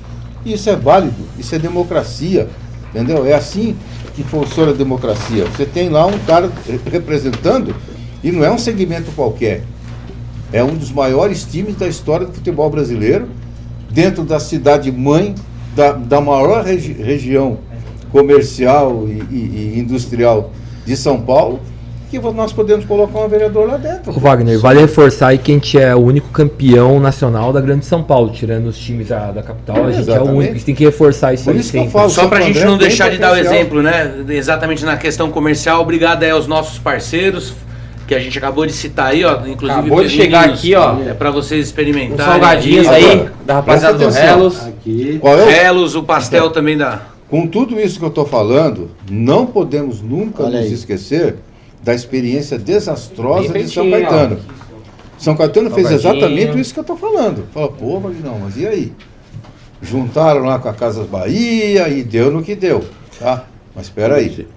E isso é válido, isso é democracia, entendeu? É assim que funciona a democracia. Você tem lá um cara representando, e não é um segmento qualquer. É um dos maiores times da história do futebol brasileiro, dentro da cidade-mãe, da maior região comercial e industrial de São Paulo, que nós podemos colocar um vereador lá dentro. Ô Wagner, vale reforçar aí que a gente é o único campeão nacional da Grande São Paulo, tirando os times da capital, a gente é o único, a gente tem que reforçar isso Por aí isso que eu sempre. falo, Só pra Santo gente André não tem deixar de dar o potencial. exemplo, né? Exatamente na questão comercial, obrigado aí aos nossos parceiros, que a gente acabou de citar aí, ó. Inclusive, Acabou de chegar meninos, aqui, ó. É pra vocês Uns experimentarem. salgadinhos Agora, aí, da rapaziada do presta atenção. Relos. Aqui. Qual é o Relos, o pastel também da... Com tudo isso que eu estou falando, não podemos nunca Olha nos aí. esquecer da experiência desastrosa Bem de São feitinho, Caetano. São Caetano fez Salgadinho. exatamente isso que eu estou falando. Fala, pô, não, mas e aí? Juntaram lá com a Casas Bahia e deu no que deu. Tá? Mas espera aí.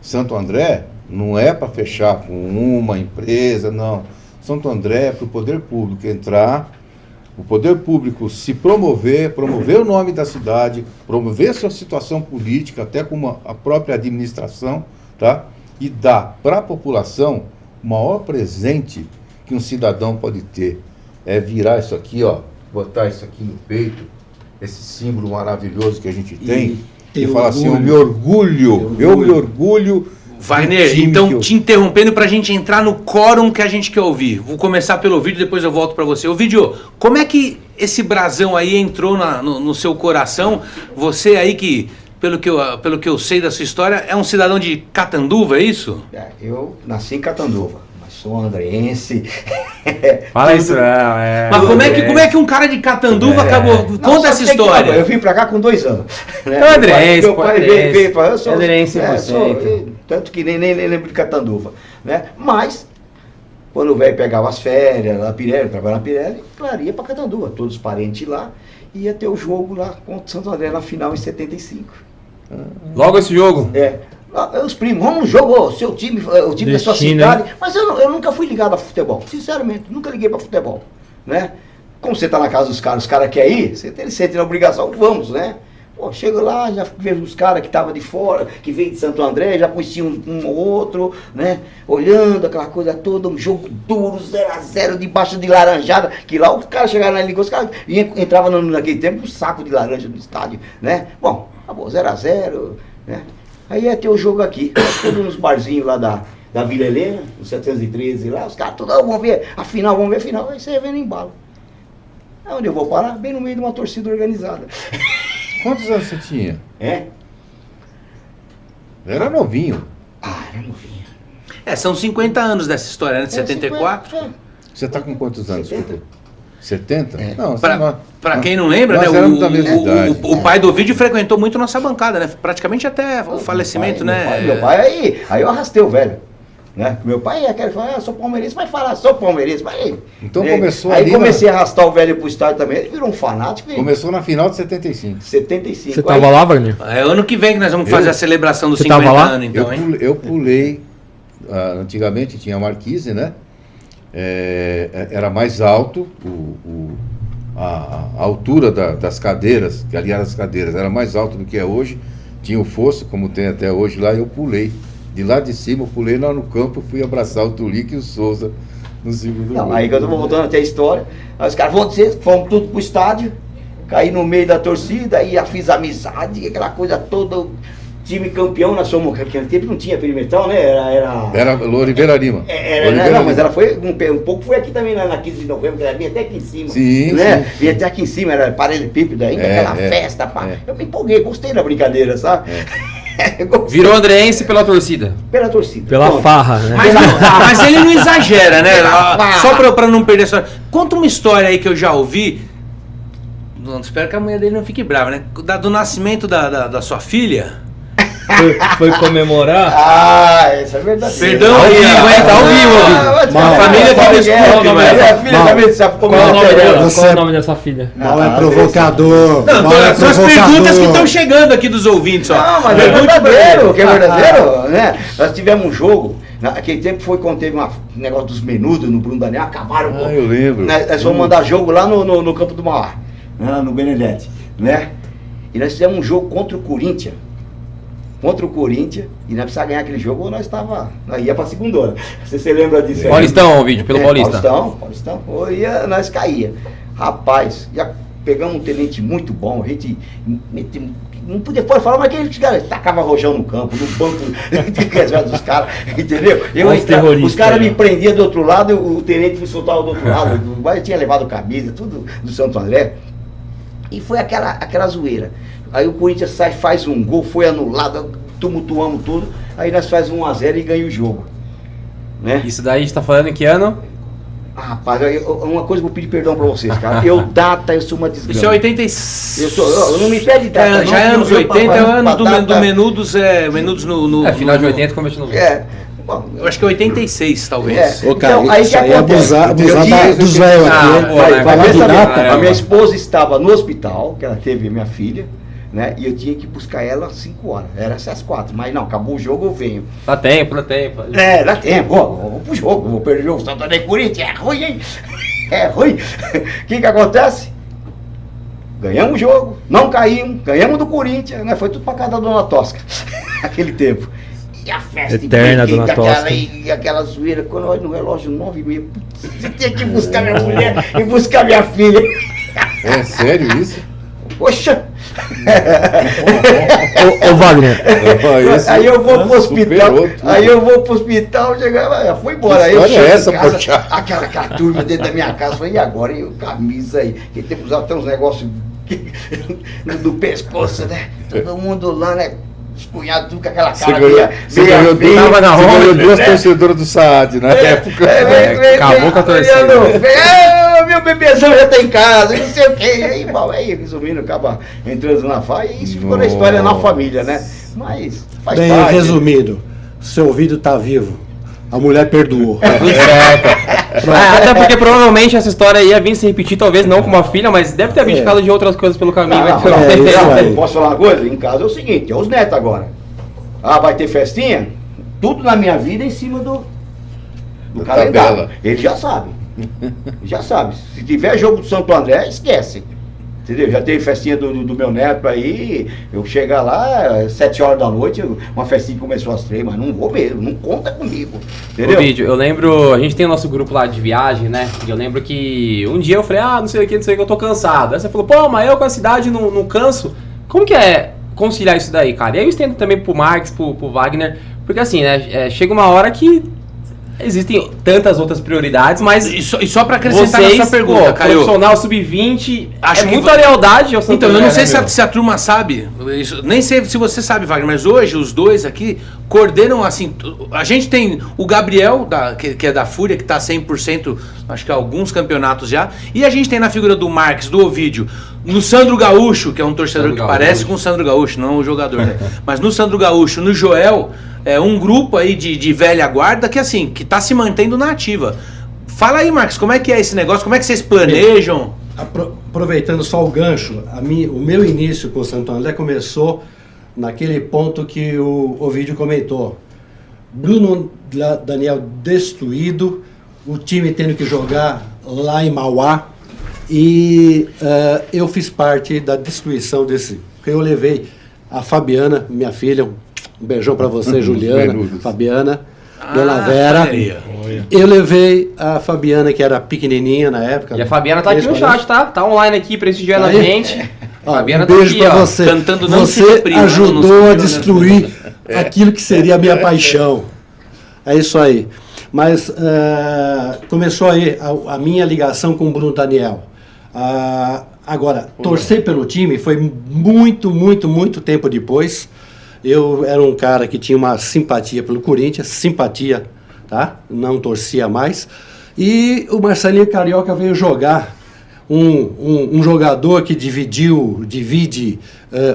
Santo André não é para fechar com uma empresa, não. Santo André é para o poder público entrar, o poder público se promover o nome da cidade, promover sua situação política, até como a própria administração, tá? E dar para a população o maior presente que um cidadão pode ter. É virar isso aqui, ó, botar isso aqui no peito, esse símbolo maravilhoso que a gente tem, e falar assim, eu me orgulho. Wagner, time então que eu- te interrompendo pra gente entrar no quórum que a gente quer ouvir. Vou começar pelo vídeo, depois eu volto pra você. Ô vídeo, como é que esse brasão aí entrou no seu coração? Você aí que, pelo que eu sei da sua história, é um cidadão de Catanduva, é isso? Eu nasci em Catanduva, mas sou andreense. Fala isso, não, Mas como é que um cara de Catanduva acabou? Não, Conta sabe essa o que que história. Eu vim pra cá com 2 anos. Né? Então, andreense, Meu pai andreense. veio pra... Eu sou Andreense, é, você, sou- então. tanto que nem lembro de Catanduva. Né? Mas, quando o velho pegava as férias na Pirelli, trabalhava na Pirelli, claro, ia pra Catanduva. Todos os parentes lá. Ia ter o jogo lá contra o Santo André na final em 75. Logo esse jogo. É. Os primos, vamos no jogo, ó, seu time, o time da sua Destino, cidade. Mas eu nunca fui ligado a futebol, sinceramente, nunca liguei para futebol, né? Como você tá na casa dos caras, os caras querem ir, você sente na obrigação, vamos, né? Pô, chego lá, já vejo os caras que estavam de fora, que veio de Santo André, já conheciam um ou outro, né? Olhando aquela coisa toda, um jogo duro, 0-0, debaixo de laranjada, que lá os caras chegaram na língua, os caras entravam naquele tempo um saco de laranja no estádio, né? Bom, acabou 0-0, né? Aí ia ter o jogo aqui, todos nos barzinhos lá da Vila Helena, no 713 lá, os caras todos, vamos ver a final, aí você ia vendo embalo. Aí onde eu vou parar? Bem no meio de uma torcida organizada. Quantos anos você tinha? É? Era novinho. Ah, era novinho. São 50 anos dessa história, né? De 74. Você está com quantos anos? 70. Desculpa? 70? É. Não, Pra quem não lembra, nós né? éramos da mesma idade. O pai do vídeo frequentou muito nossa bancada, né? Praticamente até o falecimento, né? Meu pai aí eu arrastei o velho. Né? Meu pai quer falar, sou palmeirense, vai falar, sou palmeirense. Mas, Então né? começou Aí ali comecei a arrastar o velho pro estádio também, ele virou um fanático. Começou na final de 75. 75. Você tava lá, Wagner? É ano que vem que nós vamos fazer a celebração dos Você 50 tava lá? anos, então, hein? Eu pulei, antigamente tinha a marquise, né? Era mais alto, a altura das cadeiras, que ali eram as cadeiras, era mais alto do que é hoje. Tinha o fosso, como tem até hoje lá, e eu pulei. De lá de cima, eu pulei lá no campo, fui abraçar o Tulique e o Souza no segundo gol. Aí que eu tô voltando até a história, aí os caras vão dizer, fomos tudo pro estádio, caí no meio da torcida, aí já fiz amizade, aquela coisa toda, time campeão, nós somos, naquele tempo não tinha perimetral, né? Era Oliveira Lima. Mas ela foi, um pouco foi aqui também, na 15 de novembro, que ela vinha até aqui em cima. Sim, né? sim. Vinha até aqui em cima, era paralelepípedo ainda, aquela festa, pá. Eu me empolguei, gostei da brincadeira, sabe? Virou andreense pela torcida. Pela torcida. Pela Pronto. farra, né? Mas ele não exagera, né? Só pra não perder a história. Conta uma história aí que eu já ouvi. Não, espero que a mulher dele não fique brava, né? Do nascimento da sua filha. Foi comemorar. Ah, isso é verdade. Perdão aí, hein? Tá ao vivo, A família que desculpe, mas... Qual é o nome dela? Qual é o nome dessa filha? Mal é provocador. Mal é São as provocador. perguntas que estão chegando aqui dos ouvintes, ó. Não, mas é verdadeiro, que é verdadeiro, né? Nós tivemos um jogo, naquele tempo foi quando teve um negócio dos menudos no Bruno Daniel, acabaram com... Eu lembro. Nós fomos mandar jogo lá no Campo do Mauá, né, no Benedetti, né? E nós fizemos um jogo contra o Corinthians. E nós precisávamos ganhar aquele jogo ou nós ia pra segundona. Você lembra disso aí? Paulistão, o vídeo, pelo Paulista. Paulistão. Ou nós caía. Rapaz, pegamos um tenente muito bom, a gente não podia falar, mas aquele cara tacava rojão no campo, no banco dos caras, entendeu? Os caras me prendiam do outro lado, o tenente me soltava do outro lado, eu tinha levado camisa, tudo do Santo André. E foi aquela zoeira. Aí o Corinthians faz um gol, foi anulado, tumultuamos tudo, aí nós faz 1-0 e ganha o jogo. Né? Isso daí a gente tá falando em que ano? Rapaz, uma coisa que eu vou pedir perdão pra vocês, cara. Eu sou uma desgraça. Isso é 86. Eu não me pede data. Já é anos 80, é o ano do Menudos, Menudos no... final de 80, começo de 90. Bom, eu acho que é 86, talvez. Ô, cara, então, aí isso que aí é abusar dos velhos aqui. A minha esposa estava no hospital, que ela teve minha filha, né? E eu tinha que buscar ela às 5 horas. Era às 4, mas não, acabou o jogo, eu venho. Dá tempo. Dá tempo. Vou pro jogo, vou perder o jogo. Santo André e Corinthians, é ruim, hein? É ruim. O que acontece? Ganhamos o jogo, não caímos, ganhamos do Corinthians, né? Foi tudo pra casa da Dona Tosca, naquele tempo. E a festa eterna, Dona Tosca. E aquela zoeira, quando eu olho no relógio, 9h30, você tem que buscar minha mulher e buscar minha filha. É sério isso? Poxa! Ô Wagner. Aí eu vou pro hospital, já foi embora. Aí eu chego em casa, aquela turma dentro da minha casa, falei, e agora? E camisa aí, que tem que usar até uns negócios do pescoço, né? Todo mundo lá, né? Os cunhados tudo com aquela cara Você ganhou duas torcedoras do Saad na época. Acabou com a torcida. Meu bebezão já tá em casa, não sei o que. Aí, resumindo, acaba entrando na faia. E isso ficou na história na família, né? Mas faz Bem parte. resumido, seu vídeo tá vivo. A mulher perdoou. Tudo certo. Até porque provavelmente essa história ia vir se repetir, talvez não com uma filha, mas deve ter abdicado de outras coisas pelo caminho. Posso falar uma coisa? Em casa é o seguinte, é os netos agora. Vai ter festinha? Tudo na minha vida é em cima do calendário. Ele já sabe. Se tiver jogo do Santo André, esquece. Entendeu? Já teve festinha do meu neto aí, eu chegar lá, 7 horas da noite, uma festinha começou às 3, mas não vou mesmo, não conta comigo. Entendeu? O vídeo, eu lembro, a gente tem o nosso grupo lá de viagem, né? E eu lembro que um dia eu falei, não sei o que, eu tô cansado. Aí você falou, mas eu com a cidade não canso. Como que é conciliar isso daí, cara? E aí eu estendo também pro Marques, pro Wagner, porque assim, né, chega uma hora que existem tantas outras prioridades, mas... E só pra acrescentar na sua pergunta, Caio, profissional sub-20, acho que muita lealdade ao Santo Então, eu André, não sei né, se a turma sabe, nem sei se você sabe, Wagner, mas hoje os dois aqui coordenam, assim, a gente tem o Gabriel, que é da Fúria, que tá 100%, acho que há alguns campeonatos já, e a gente tem na figura do Marques, do Ovídio, no Sandro Gaúcho, que é um torcedor que parece com o Sandro Gaúcho, não o jogador, né? Mas no Sandro Gaúcho, no Joel... um grupo aí de velha guarda que assim, que tá se mantendo na ativa. Fala aí, Marcos, como é que é esse negócio? Como é que vocês planejam? Aproveitando só o gancho, o meu início com o Santo André começou naquele ponto que o Ovidio comentou. Bruno Daniel destruído, o time tendo que jogar lá em Mauá, e eu fiz parte da destruição desse. Eu levei a Fabiana, minha filha, um beijão para você, Juliana, Fabiana, Dona Vera. Eu levei a Fabiana, que era pequenininha na época. E a Fabiana tá aqui no chat, tá? Tá online aqui prestigiando a gente. Fabiana um beijo tá aqui, pra você. Cantando Não Se Você Reprima, ajudou a destruir aquilo que seria a minha paixão. É isso aí. Mas começou aí a minha ligação com o Bruno Daniel. Agora, torcer pelo time foi muito tempo depois. Eu era um cara que tinha uma simpatia pelo Corinthians, simpatia, tá? Não torcia mais. E o Marcelinho Carioca veio jogar, um jogador que divide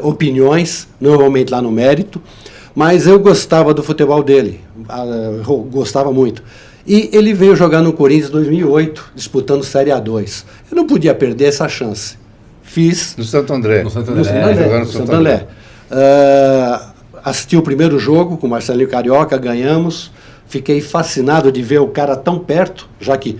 opiniões, normalmente lá no mérito, mas eu gostava do futebol dele, gostava muito. E ele veio jogar no Corinthians em 2008, disputando Série A2. Eu não podia perder essa chance. Fiz. No Santo André. No Santo André. Assisti o primeiro jogo com o Marcelinho Carioca, ganhamos. Fiquei fascinado de ver o cara tão perto, já que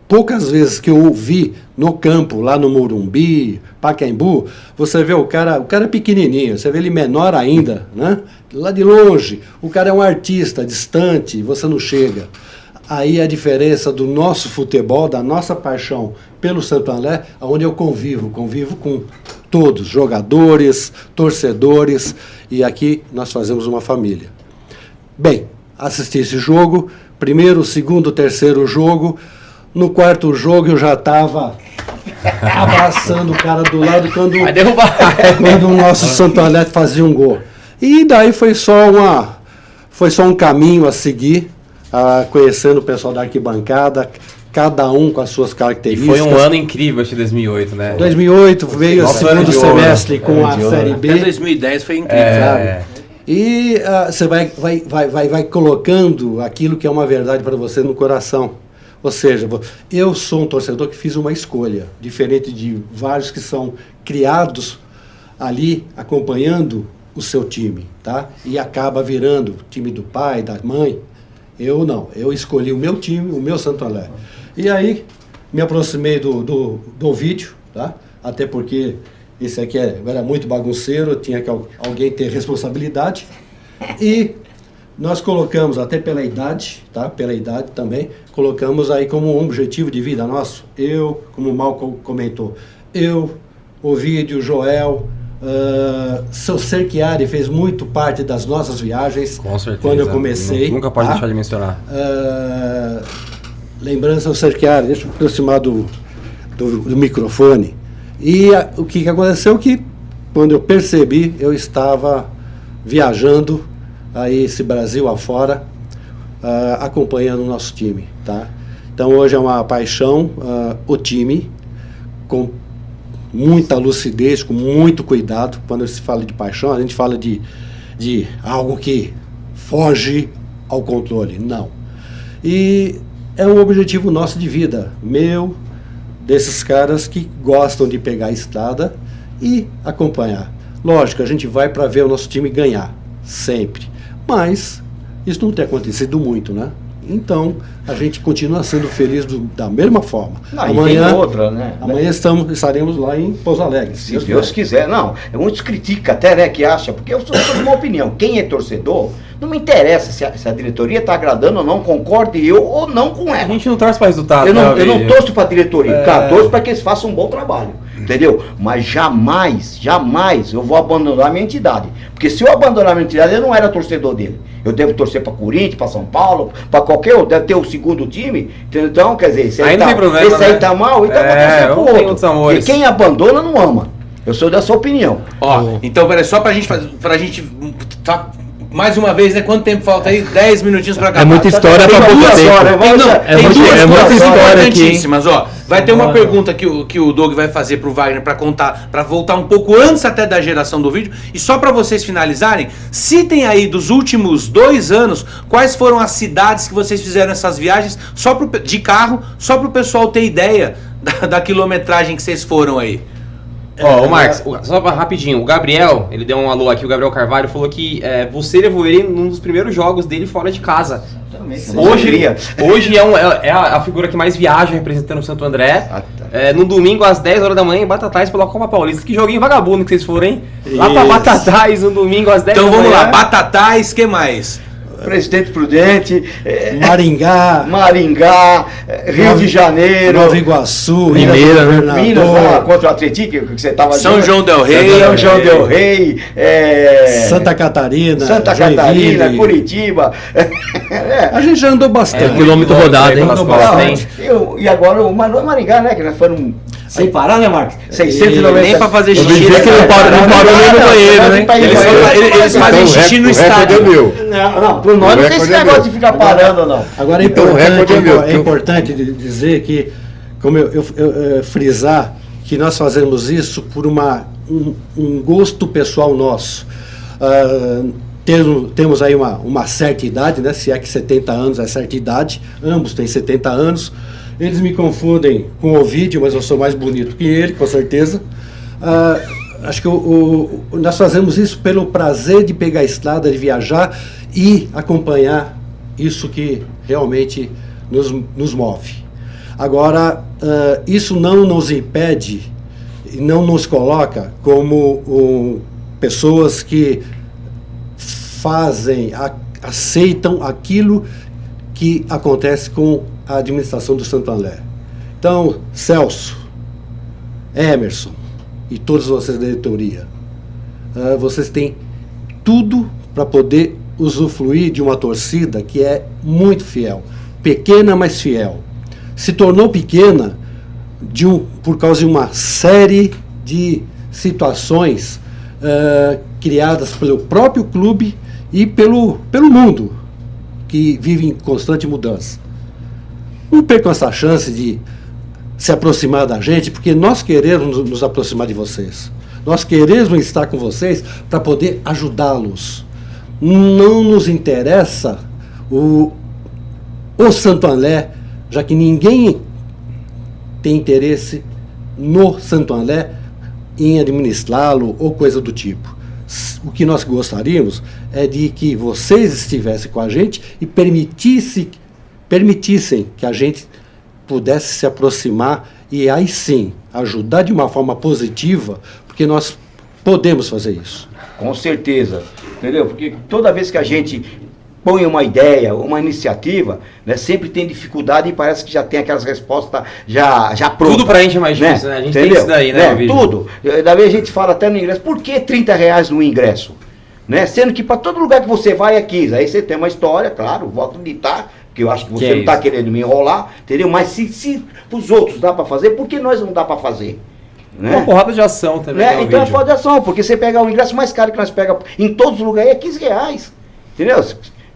poucas vezes que eu o vi no campo, lá no Morumbi, Pacaembu, você vê o cara pequenininho, você vê ele menor ainda, né? Lá de longe, o cara é um artista, distante, você não chega. Aí a diferença do nosso futebol, da nossa paixão pelo Santo André, onde eu convivo com todos, jogadores, torcedores, e aqui nós fazemos uma família. Bem, assisti esse jogo, primeiro, segundo, terceiro jogo. No quarto jogo eu já estava abraçando o cara do lado quando o nosso Santo André fazia um gol. E daí foi só um caminho a seguir, conhecendo o pessoal da arquibancada, cada um com as suas características. E foi um ano incrível esse 2008, né? 2008 veio o segundo semestre com a Série B. Até 2010 foi incrível, sabe? E você vai colocando aquilo que é uma verdade para você no coração. Ou seja, eu sou um torcedor que fiz uma escolha, diferente de vários que são criados ali acompanhando o seu time, tá? E acaba virando time do pai, da mãe. Eu não, eu escolhi o meu time, o meu Santo André. E aí me aproximei do Ovidio, tá? Até porque esse aqui era muito bagunceiro, tinha que alguém ter responsabilidade. E nós colocamos, até pela idade, tá? Pela idade também, colocamos aí como um objetivo de vida nosso. Eu, como o Malcolm comentou, Ovidio, Joel, seu Cerchiari fez muito parte das nossas viagens. Com certeza. Quando eu comecei. Nunca pode deixar de mencionar. Lembrança ao Cerchiari, deixa eu aproximar do microfone. E o que aconteceu que, quando eu percebi, eu estava viajando aí esse Brasil afora, acompanhando o nosso time, tá? Então hoje é uma paixão, o time, com muita lucidez, com muito cuidado. Quando se fala de paixão, a gente fala de algo que foge ao controle, não. E é um objetivo nosso de vida, meu, desses caras que gostam de pegar a estrada e acompanhar. Lógico, a gente vai para ver o nosso time ganhar, sempre. Mas isso não tem acontecido muito, né? Então, a gente continua sendo feliz da mesma forma. Não, amanhã, tem outra, né? Amanhã estaremos lá em Pouso Alegre. Se Deus quiser. Não, muitos criticam até, né, que acha, porque eu sou de uma opinião. Quem é torcedor, não me interessa se a diretoria está agradando ou não, concorde eu ou não com ela. A gente não torce para resultado. Eu não torço para a diretoria, cara, torço para que eles façam um bom trabalho. Entendeu? Mas jamais eu vou abandonar a minha entidade. Porque se eu abandonar a minha entidade, eu não era torcedor dele. Eu devo torcer para Corinthians, para São Paulo, para qualquer outro. Deve ter o segundo time. Então, quer dizer, esse aí tá mal, então vai torcer pro outro. Porque quem abandona não ama. Eu sou dessa opinião. Ó, então, peraí, só pra gente tá, mais uma vez, né? Quanto tempo falta aí? 10 minutinhos pra acabar. É muita história pra pouco tempo. Tem duas coisas importantíssimas, ó. Vai ter uma pergunta que o Doug vai fazer pro Wagner para contar, para voltar um pouco antes até da geração do vídeo. E só para vocês finalizarem, citem aí dos últimos 2 anos quais foram as cidades que vocês fizeram essas viagens de carro, só para o pessoal ter ideia da quilometragem que vocês foram aí. Ó, o Marcos, só rapidinho, o Gabriel, ele deu um alô aqui, o Gabriel Carvalho falou que você levou ele num dos primeiros jogos dele fora de casa. Hoje é a figura que mais viaja representando o Santo André. No domingo às 10 horas da manhã em Batatais pela Copa Paulista. Que joguinho vagabundo que vocês foram, hein? Lá pra Batatais no domingo às 10 então da manhã. Então vamos lá, Batatais, que mais? Presidente Prudente, Maringá, Rio de Janeiro, Nova Iguaçu, Minas, contra o Atlético, que você estava São João del Rei, Santa Catarina, Curitiba. A gente já andou bastante. Quilômetro rodado, hein? E agora o Maringá, né? Que nós fomos sem parar, né, Marcos? 690. Nem pra fazer xixi. Não parou nem no banheiro, né? Eles fazem xixi no estádio. Não, por nós não tem esse negócio de ficar parando, não. Agora é importante dizer que, como eu frisar, que nós fazemos isso por um gosto pessoal nosso. Temos aí uma certa idade, né? Se é que 70 anos é certa idade, ambos têm 70 anos. Eles me confundem com o Ovidio, mas eu sou mais bonito que ele, com certeza. Acho que nós fazemos isso pelo prazer de pegar a estrada, de viajar e acompanhar isso que realmente nos move. Agora, isso não nos impede, não nos coloca como pessoas que aceitam aquilo que acontece com a administração do Santo André. Então, Celso, Emerson e todos vocês da diretoria, vocês têm tudo para poder usufruir de uma torcida que é muito fiel, pequena, mas fiel. Se tornou pequena por causa de uma série de situações criadas pelo próprio clube e pelo mundo, que vive em constante mudança. Não percam essa chance de se aproximar da gente, porque nós queremos nos aproximar de vocês. Nós queremos estar com vocês para poder ajudá-los. Não nos interessa o Santo André, já que ninguém tem interesse no Santo André em administrá-lo ou coisa do tipo. O que nós gostaríamos é de que vocês estivessem com a gente e permitissem que a gente pudesse se aproximar e aí sim ajudar de uma forma positiva, porque nós podemos fazer isso. Com certeza, entendeu? Porque toda vez que a gente põe uma ideia, uma iniciativa, né, sempre tem dificuldade e parece que já tem aquelas respostas já prontas. Tudo pra gente é mais difícil, né? A gente tem isso daí, né? Tudo. Da vez a gente fala até no ingresso, por que R$30 no ingresso? Né? Sendo que para todo lugar que você vai é 15. Aí você tem uma história, claro, vou acreditar, porque eu acho que você não está querendo me enrolar, entendeu? Mas se os outros dá para fazer, por que nós não dá para fazer? Né? Uma porrada de ação também. Né? Então é porrada de ação, porque você pegar o ingresso mais caro que nós pegamos em todos os lugares é R$15. Entendeu?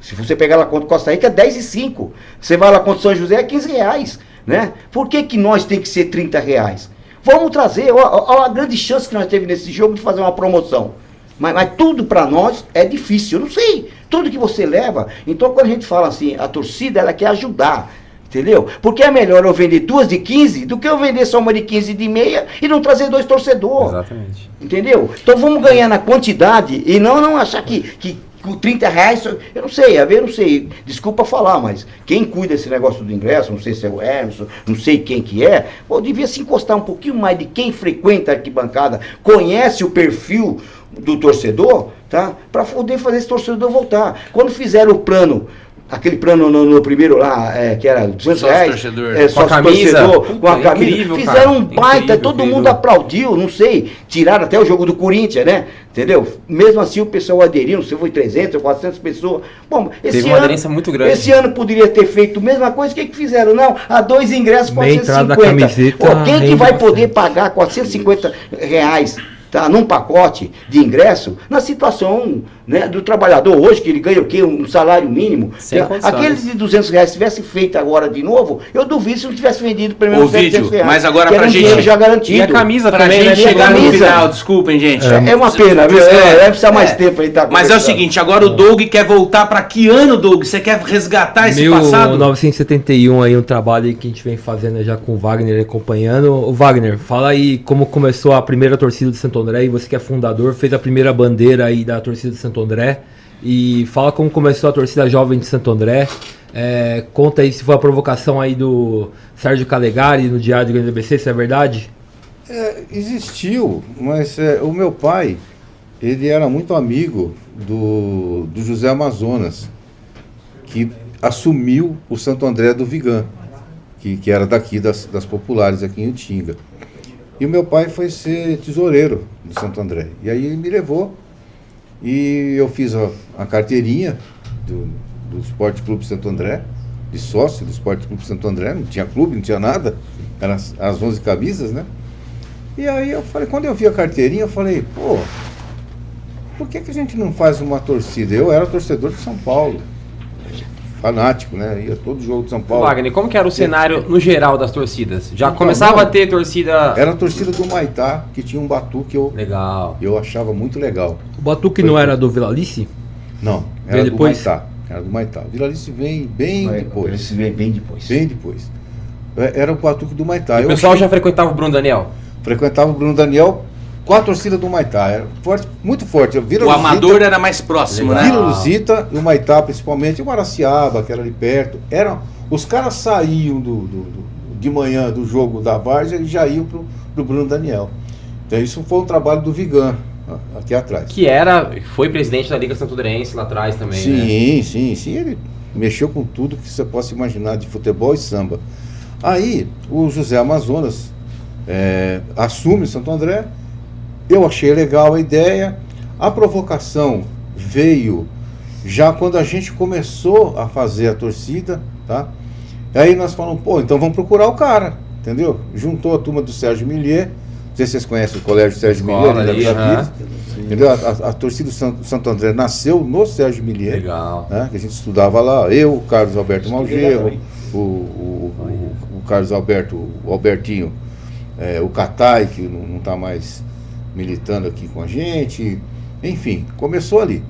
Se você pegar lá contra Costa Rica é 10,05. Você vai lá contra São José é R$15. Né? Por que nós tem que ser R$30? Vamos trazer, olha a grande chance que nós teve nesse jogo de fazer uma promoção. Mas tudo para nós é difícil, eu não sei. Tudo que você leva. Então quando a gente fala assim, a torcida ela quer ajudar. Entendeu? Porque é melhor eu vender 2 de 15 do que eu vender só uma de 15 de meia e não trazer 2 torcedores. Exatamente. Entendeu? Então vamos ganhar na quantidade e não achar que com R$30, eu não sei, desculpa falar, mas quem cuida desse negócio do ingresso, não sei se é o Emerson, não sei quem que é, devia se encostar um pouquinho mais de quem frequenta a arquibancada, conhece o perfil do torcedor, tá? Para poder fazer esse torcedor voltar. Quando fizeram o plano, aquele plano no primeiro lá, que era R$200, com a camisa, com a camisa, incrível, fizeram um baita, todo incrível. mundo aplaudiu, não sei, tiraram até o jogo do Corinthians, né? Entendeu? Mesmo assim o pessoal aderiu, não sei, foi 300, 400 pessoas. Bom, teve uma aderência muito grande. Esse ano poderia ter feito a mesma coisa, o que fizeram? Não, a 2 ingressos, 450. Quem que vai poder pagar R$450, tá, num pacote de ingresso, na situação né, do trabalhador hoje, que ele ganha o quê? Um salário mínimo. Sem condições. Aqueles de R$200 tivesse feito agora de novo, eu duvido se não tivesse vendido pelo menos Vídeo, mas agora que era pra um gente... dinheiro já garantido. E a camisa Pra também, gente né? chegar no camisa. final, desculpem, gente. É uma pena, viu? Vai precisar mais tempo aí, tá? Mas é o seguinte, agora o Doug quer voltar pra que ano, Doug? Você quer resgatar esse passado? 1971 aí, um trabalho aí que a gente vem fazendo já com o Wagner acompanhando. O Wagner, fala aí como começou a primeira torcida de Santo André, e você que é fundador, fez a primeira bandeira aí da torcida de Santo André, e fala como começou a torcida jovem de Santo André. Conta aí se foi a provocação aí do Sérgio Calegari no Diário do Grande ABC, se é verdade? Existiu, mas o meu pai, ele era muito amigo do José Amazonas, que assumiu o Santo André do Vigan, que era daqui das populares, aqui em Utinga. E o meu pai foi ser tesoureiro do Santo André. E aí ele me levou e eu fiz a carteirinha do Esporte Clube Santo André, de sócio do Esporte Clube Santo André. Não tinha clube, não tinha nada, eram as 11 camisas, né? E aí eu falei, quando eu vi a carteirinha, eu falei, pô, por que a gente não faz uma torcida? Eu era torcedor de São Paulo, fanático, né? Ia todo jogo de São Paulo. Wagner, como que era o cenário no geral das torcidas? Já começava a ter torcida... Era a torcida do Maitá, que tinha um batuque Legal. eu achava muito legal. O Batuque não era do Vila Alice? Não, era Veio do depois? Maitá. Era do Maitá. O Vila Alice vem bem depois. Esse vem bem depois. Bem depois. Era o batuque do Maitá. O pessoal já frequentava o Bruno Daniel? frequentava o Bruno Daniel com a torcida do Maitá. Era forte, muito forte. O Amador era mais próximo, né? Vila Luzita e o Maitá, principalmente, o Araciaba, que era ali perto. Os caras saíam de manhã do jogo da Várzea e já iam pro Bruno Daniel. Então isso foi um trabalho do Vigan, aqui atrás. Que foi presidente da Liga Santo-Andrense lá atrás também, sim, né? Sim. Ele mexeu com tudo que você possa imaginar de futebol e samba. Aí o José Amazonas assume Santo André. Eu achei legal a ideia. A provocação veio já quando a gente começou a fazer a torcida, tá? Aí nós falamos, então vamos procurar o cara, entendeu? Juntou a turma do Sérgio Millier. Não sei se vocês conhecem o colégio Sérgio Millier, da Vila Pires, entendeu? A torcida do Santo André nasceu no Sérgio Millier. Legal. Né? Que a gente estudava lá, eu, o Carlos Alberto Malgerro, o Carlos Alberto, o Albertinho, o Catai, que não está mais militando aqui com a gente, enfim, começou ali.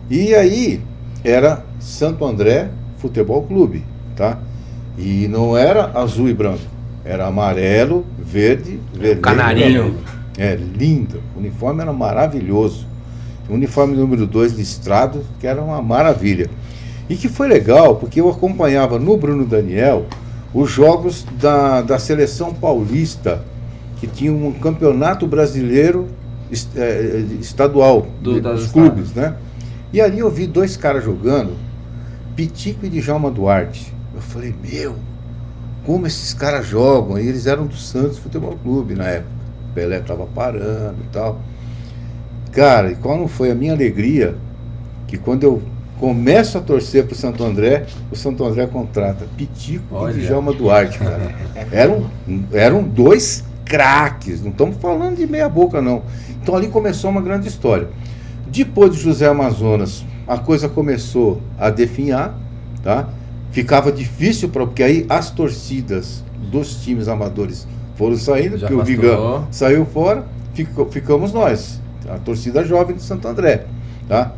E aí era Santo André Futebol Clube, tá? E não era azul e branco, era amarelo, verde, vermelho. Canarinho. Lindo. O uniforme era maravilhoso. O uniforme número 2 listrado, que era uma maravilha. E que foi legal, porque eu acompanhava no Bruno Daniel os jogos da seleção paulista, que tinha um campeonato brasileiro estadual, dos clubes, né? E ali eu vi dois caras jogando, Pitico e Djalma Duarte. Eu falei, como esses caras jogam? E eles eram do Santos Futebol Clube na época. O Pelé estava parando e tal. Cara, e qual não foi a minha alegria que quando eu começo a torcer pro Santo André, o Santo André contrata Pitico e Djalma Duarte, cara. Eram dois craques, não estamos falando de meia boca, não. Então ali começou uma grande história. Depois de José Amazonas, a coisa começou a definhar, tá? Ficava difícil, porque aí as torcidas dos times amadores foram saindo, porque o Vigan saiu fora, ficamos nós, a torcida jovem de Santo André, tá?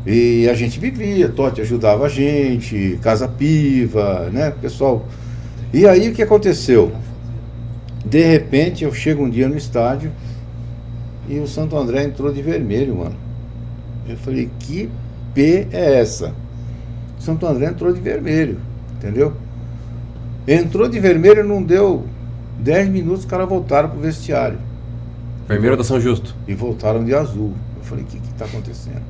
E a gente vivia, Totti ajudava a gente, Casa Piva, né, pessoal. E aí o que aconteceu? De repente eu chego um dia no estádio e o Santo André entrou de vermelho, mano. Eu falei, que P é essa? Santo André entrou de vermelho, entendeu? Entrou de vermelho, não deu 10 minutos, os caras voltaram pro vestiário. Vermelho da São Justo. E voltaram de azul. Eu falei, o que está acontecendo?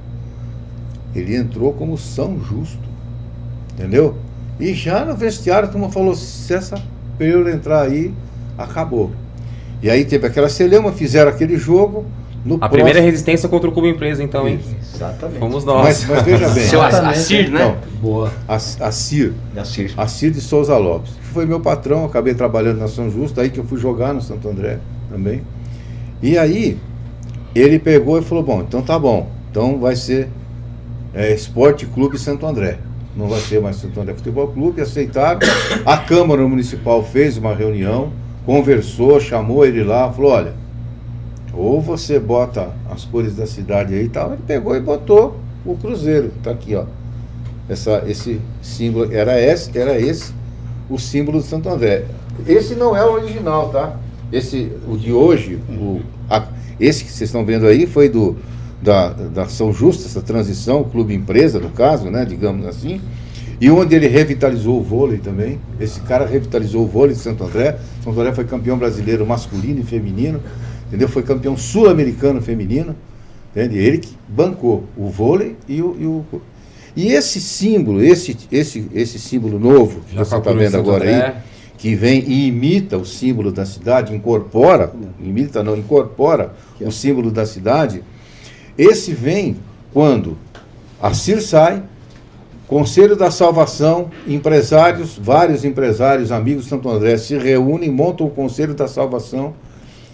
Ele entrou como São Justo, entendeu? E já no vestiário a turma falou, se essa peula entrar aí, acabou. E aí teve aquela celeuma, fizeram aquele jogo. Primeira resistência contra o Clube Empresa, então, hein? Exatamente. Fomos nós. Mas veja bem. Seu Assir, né? Não, Boa. Assir de Souza Lopes, que foi meu patrão, acabei trabalhando na São Justo, aí que eu fui jogar no Santo André também. E aí, ele pegou e falou, então tá bom, então vai ser Esporte Clube Santo André. Não vai ser mais Santo André Futebol Clube, aceitaram. A Câmara Municipal fez uma reunião, conversou, chamou ele lá, falou, olha, ou você bota as cores da cidade aí e tal. Ele pegou e botou o Cruzeiro, tá aqui, ó. Esse símbolo, era esse o símbolo de Santo André. Esse não é o original, tá? O de hoje, esse que vocês estão vendo aí foi da Ação Justa, essa transição, o clube empresa, no caso, né, digamos assim, e onde ele revitalizou o vôlei também. Esse cara revitalizou o vôlei de Santo André. Santo André foi campeão brasileiro masculino e feminino, entendeu? Foi campeão sul-americano feminino, entende? Ele que bancou o vôlei e esse símbolo, esse símbolo novo que você está vendo agora aí, que vem e imita o símbolo da cidade, incorpora o símbolo da cidade. Esse vem quando a CIR sai, Conselho da Salvação, vários empresários, amigos de Santo André se reúnem, montam o Conselho da Salvação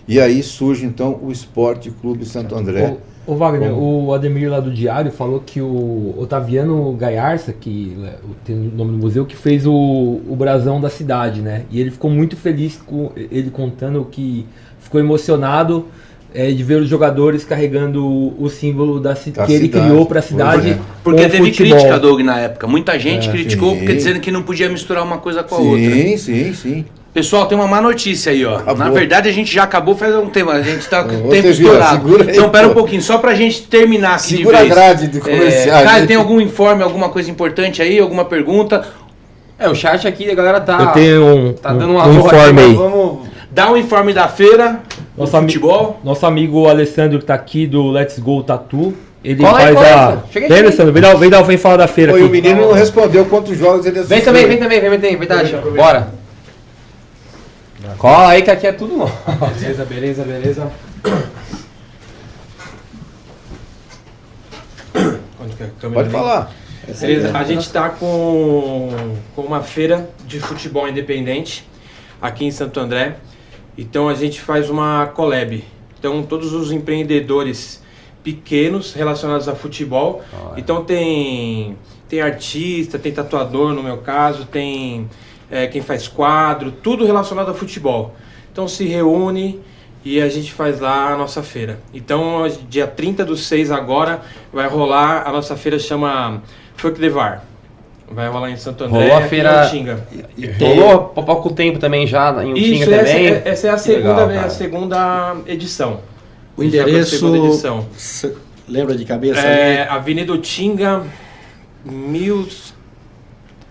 e aí surge então o Esporte Clube Santo André. Ô Wagner, o Ademir lá do Diário falou que o Otaviano Gaiarsa, que tem o nome do museu, que fez o brasão da cidade, né? E ele ficou muito feliz com ele contando que ficou emocionado de ver os jogadores carregando o símbolo que ele criou para a cidade. Porque teve crítica, Doug, na época. Muita gente criticou porque dizendo que não podia misturar uma coisa com a outra. Sim. Pessoal, tem uma má notícia aí, ó. Acabou. Na verdade, a gente já acabou faz um tempo, a gente tá com o tempo estourado. Então, pera um pouquinho, só pra gente terminar aqui segura de vez. A grade de comerciais. Caio, tem algum informe, alguma coisa importante aí, alguma pergunta? O chat aqui, a galera tá... Eu tenho tá dando uma informe aí. Vamos... Dá um informe da feira, do futebol. Nosso amigo Alessandro que tá aqui do Let's Go Tattoo. Ele Cola aí, faz cola a... aí. Chega Vem, aqui. Alessandro, vem falar da feira Foi, aqui. o menino não respondeu quantos jogos ele assistiu. Vem também, verdade. Bora. Cola aí que aqui é tudo novo. Beleza. Pode falar. Beleza, a gente está com uma feira de futebol independente aqui em Santo André. Então a gente faz uma collab. Então todos os empreendedores pequenos relacionados a futebol. Então tem artista, tem tatuador no meu caso, tem quem faz quadro, tudo relacionado a futebol. Então se reúne e a gente faz lá a nossa feira. Então dia 30/6 agora vai rolar, a nossa feira chama Fuck the VAR. Vai rolar em Santo André, rolou a feira, em Utinga. Rolou há pouco tempo também já em Utinga também. Essa é a segunda edição. O endereço, segunda edição. Lembra de cabeça? Avenida Utinga,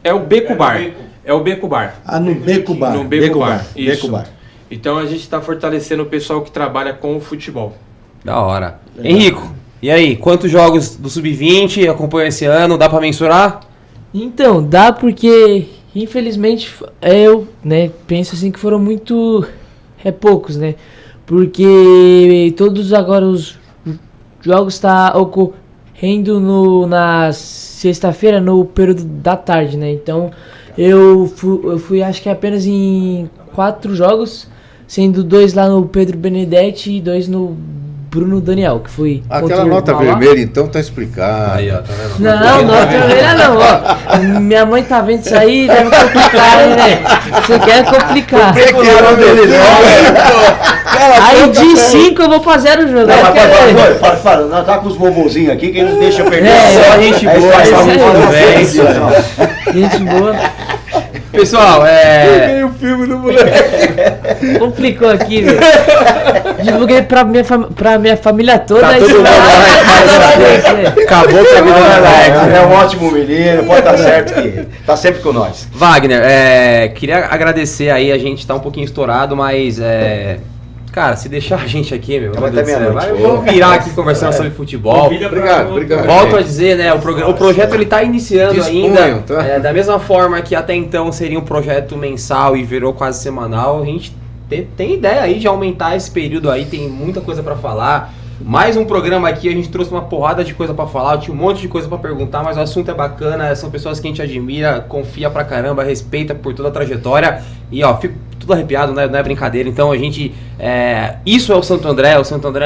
é o Beco Bar. É o Beco Bar. No Beco Bar. No Beco Bar. Isso. Beco Bar. Então a gente está fortalecendo o pessoal que trabalha com o futebol. Da hora. Henrico, e aí? Quantos jogos do Sub-20 acompanhou esse ano? Dá pra mensurar? Então, dá porque, infelizmente, eu penso assim que foram poucos, né? Porque todos agora os jogos estão ocorrendo na sexta-feira, no período da tarde, né? Então, eu fui acho que apenas em 4 jogos, sendo 2 lá no Pedro Benedetti e 2 no Bruno Daniel, que foi... Aquela nota vermelha, então, tá explicado. Aí, ó, tá vendo? Não, nota vermelha não, ó. Minha mãe tá vendo isso aí, deve complicar, né? Você quer complicar. Aí de 5 eu vou pra 0 jogo. Fala, nós tá com os vovozinhos aqui que não deixa perder. Só gente boa, Gente boa. Pessoal, Peguei o filme do moleque. Complicou aqui, velho. Divulguei pra minha família toda. Tá todo mundo acabou com a vida do Alex. É um ótimo menino, pode estar certo que tá sempre com nós. Wagner, queria agradecer aí, a gente tá um pouquinho estourado, mas cara, se deixar a gente aqui, meu, Vai até meia-noite. vamos virar aqui conversando sobre futebol. Obrigado. Volto a dizer, né, o projeto ele tá iniciando Disponham, ainda, tá? da mesma forma que até então seria um projeto mensal e virou quase semanal, a gente tem ideia aí de aumentar esse período aí, tem muita coisa pra falar. Mais um programa aqui, a gente trouxe uma porrada de coisa pra falar, tinha um monte de coisa pra perguntar, mas o assunto é bacana, são pessoas que a gente admira, confia pra caramba, respeita por toda a trajetória. E ó, tudo arrepiado, não é brincadeira. Então a gente, isso é o Santo André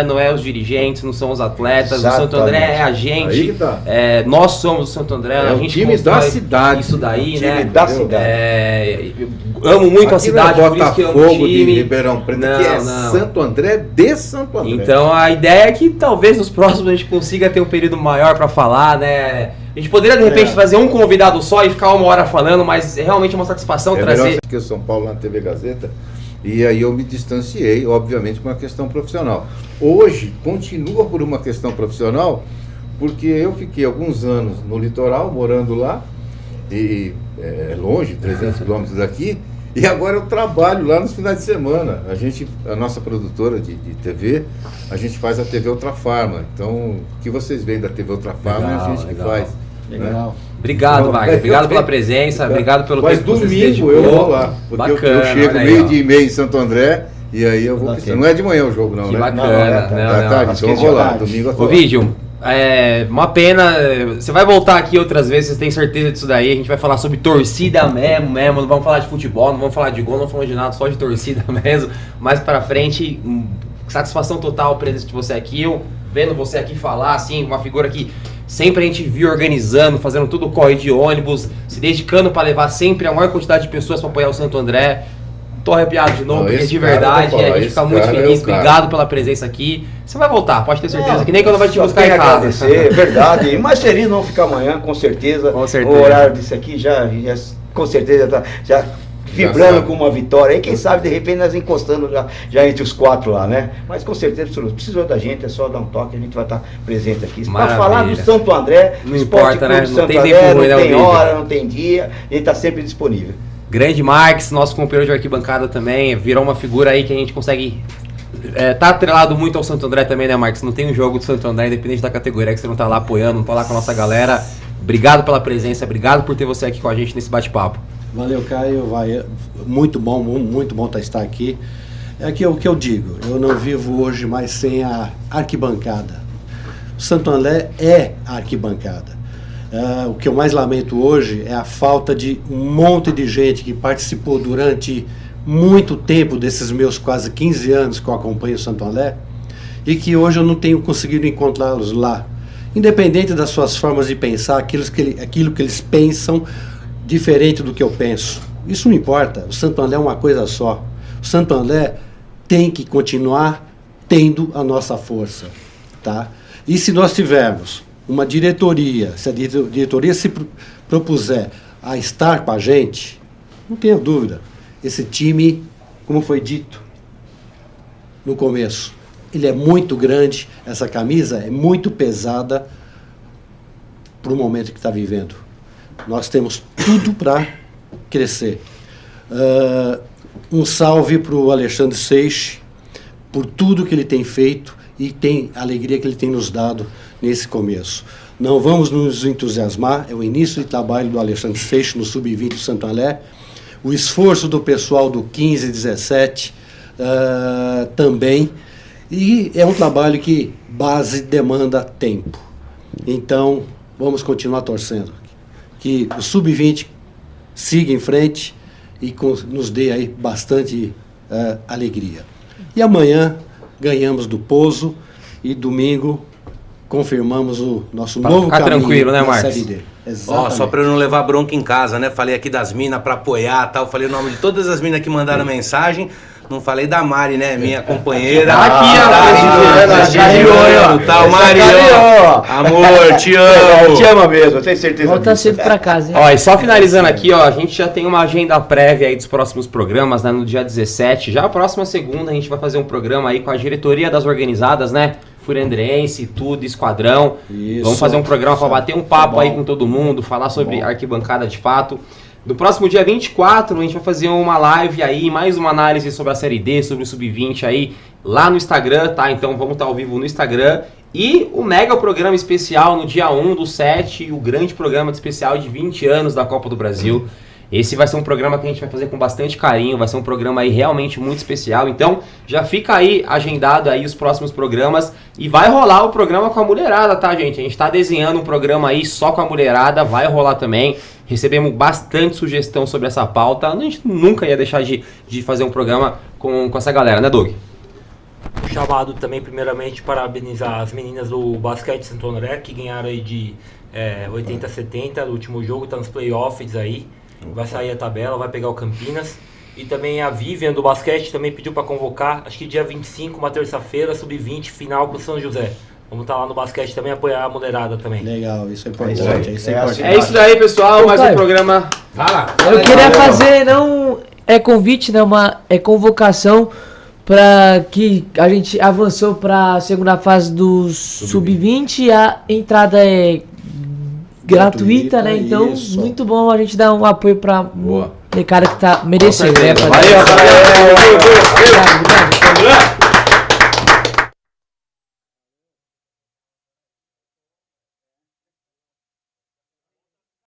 não é os dirigentes, não são os atletas, Exatamente. o Santo André é a gente, Aí que tá. nós somos o Santo André, É a o gente time da constrói cidade. isso daí, O time né? da cidade. Eu amo muito a Aqui cidade, não é por isso que eu amo o Botafogo de time. Ribeirão Preto, Não, que é não. Santo André de Santo André. Então a ideia é que talvez nos próximos a gente consiga ter um período maior para falar, né? A gente poderia de repente trazer um convidado só e ficar 1 hora falando, mas é realmente uma satisfação trazer. Melhor que o São Paulo na TV Gazeta. E aí eu me distanciei, obviamente, por uma questão profissional. Hoje, continua por uma questão profissional, porque eu fiquei alguns anos no litoral, morando lá, e é longe, 300 quilômetros daqui, e agora eu trabalho lá nos finais de semana. A nossa produtora de TV, a gente faz a TV Ultrafarma. Então, o que vocês veem da TV Ultrafarma é a gente que faz. Né? Obrigado, Wagner. Obrigado pela presença, obrigado pelo Mas tempo que você se domingo dedicou. eu vou lá, porque eu Bacana, chego olha aí, meio-dia ó. e meio em Santo André, e aí eu vou... Ok. Não é de manhã o jogo, não, Que né? bacana. Tá, então eu vou lá, domingo eu tô Ô, lá. Vídeo, uma pena. Você vai voltar aqui outras vezes, vocês têm certeza disso daí. A gente vai falar sobre torcida mesmo. Não vamos falar de futebol, não vamos falar de gol, não vamos falar de nada, só de torcida mesmo. Mais pra frente, satisfação total a presença de você aqui. Eu vendo você aqui falar, assim, uma figura que sempre a gente viu organizando, fazendo tudo corre de ônibus, se dedicando para levar sempre a maior quantidade de pessoas para apoiar o Santo André. Tô arrepiado de novo, Não, porque esse de cara, verdade, vou falar, a gente esse fica muito cara é feliz. o cara. Obrigado pela presença aqui. Você vai voltar, pode ter certeza, Não, que nem quando vai te só buscar em tenho a casa. agradecer, é verdade. E mais feliz não ficar amanhã, com certeza. Com certeza. O horário disso aqui já com certeza tá já vibrando sabe. com uma vitória. E quem sabe, de repente, nós encostando já entre os 4 lá, né? Mas com certeza, absoluta. Precisou da gente, é só dar um toque, a gente vai estar presente aqui. Para Maravilha. falar do Santo André, Não Esporte importa, Clube né? do Não Santo tem André, tempo ruim, não né, tem Vídeo? hora, não tem dia, a gente está sempre disponível. Grande Marques, nosso companheiro de arquibancada também, virou uma figura aí que a gente consegue... tá atrelado muito ao Santo André também, né, Marques? Não tem um jogo do Santo André, independente da categoria, que você não tá lá apoiando, não tá lá com a nossa galera. Obrigado pela presença, obrigado por ter você aqui com a gente nesse bate-papo. Valeu, Caio. Muito bom estar aqui. É o que eu digo, eu não vivo hoje mais sem a arquibancada. O Santo André é a arquibancada. O que eu mais lamento hoje é a falta de um monte de gente que participou durante muito tempo desses meus quase 15 anos que eu acompanho o Santo André e que hoje eu não tenho conseguido encontrá-los lá. Independente das suas formas de pensar, aquilo que eles pensam diferente do que eu penso. Isso não importa, o Santo André é uma coisa só. O Santo André tem que continuar tendo a nossa força, tá? E se nós tivermos uma diretoria, se a diretoria se propuser a estar com a gente, não tenha dúvida, esse time, como foi dito no começo, ele é muito grande, essa camisa é muito pesada para o momento que está vivendo. Nós temos tudo para crescer. Um salve para o Alexandre Seixas por tudo que ele tem feito e tem a alegria que ele tem nos dado nesse começo. Não vamos nos entusiasmar, é o início de trabalho do Alexandre Seixas no Sub-20 do Santo André, o esforço do pessoal do 15 e 17 também, e é um trabalho que base demanda tempo. Então, vamos continuar torcendo, que o Sub-20 siga em frente e nos dê aí bastante alegria. E amanhã ganhamos do Pozo e domingo confirmamos o nosso novo ficar caminho tranquilo, né, na Marcos? Série D. Ó, Exatamente. só pra eu não levar bronca em casa, né? Falei aqui das minas pra apoiar e tal. Falei o nome de todas as minas que mandaram mensagem. Não falei da Mari, né? Minha companheira. Aqui, ó. Tá, Mari, ó. Amor, te amo. Te ama mesmo, eu tenho certeza Volta disso. cedo pra casa, hein? Ó, e só finalizando aqui, ó, a gente já tem uma agenda prévia aí dos próximos programas, né, no dia 17. Já a próxima segunda a gente vai fazer um programa aí com a diretoria das organizadas, né? Furiandrense, tudo, Esquadrão. Isso. Vamos fazer um programa para bater um papo Tá aí bom. com todo mundo, falar sobre arquibancada de fato. No próximo dia 24, a gente vai fazer uma live aí, mais uma análise sobre a Série D, sobre o Sub-20 aí, lá no Instagram, tá? Então vamos estar ao vivo no Instagram. E o mega programa especial no dia 1/7, o grande programa especial de 20 anos da Copa do Brasil. Esse vai ser um programa que a gente vai fazer com bastante carinho, vai ser um programa aí realmente muito especial. Então já fica aí agendado aí os próximos programas. E vai rolar o programa com a mulherada, tá, gente? A gente tá desenhando um programa aí só com a mulherada, vai rolar também. Recebemos bastante sugestão sobre essa pauta. A gente nunca ia deixar de fazer um programa com essa galera, né, Doug? O chamado também, primeiramente, parabenizar as meninas do basquete de Santo André, que ganharam aí de 80-70 no último jogo, tá nos playoffs aí. Vai sair a tabela, vai pegar o Campinas. E também a Vivian do basquete também pediu para convocar, acho que dia 25, uma terça-feira, sub-20, final com o São José. Vamos estar lá no basquete também, apoiar a mulherada também. Legal, isso é importante. É isso daí, pessoal, mais um programa. Vai lá. Eu queria fazer, não é convite, né? É convocação para que a gente avançou para a segunda fase do sub-20. A entrada é gratuita, né? Então, isso. muito bom a gente dar um apoio para o cara que tá merecendo. Valeu, galera.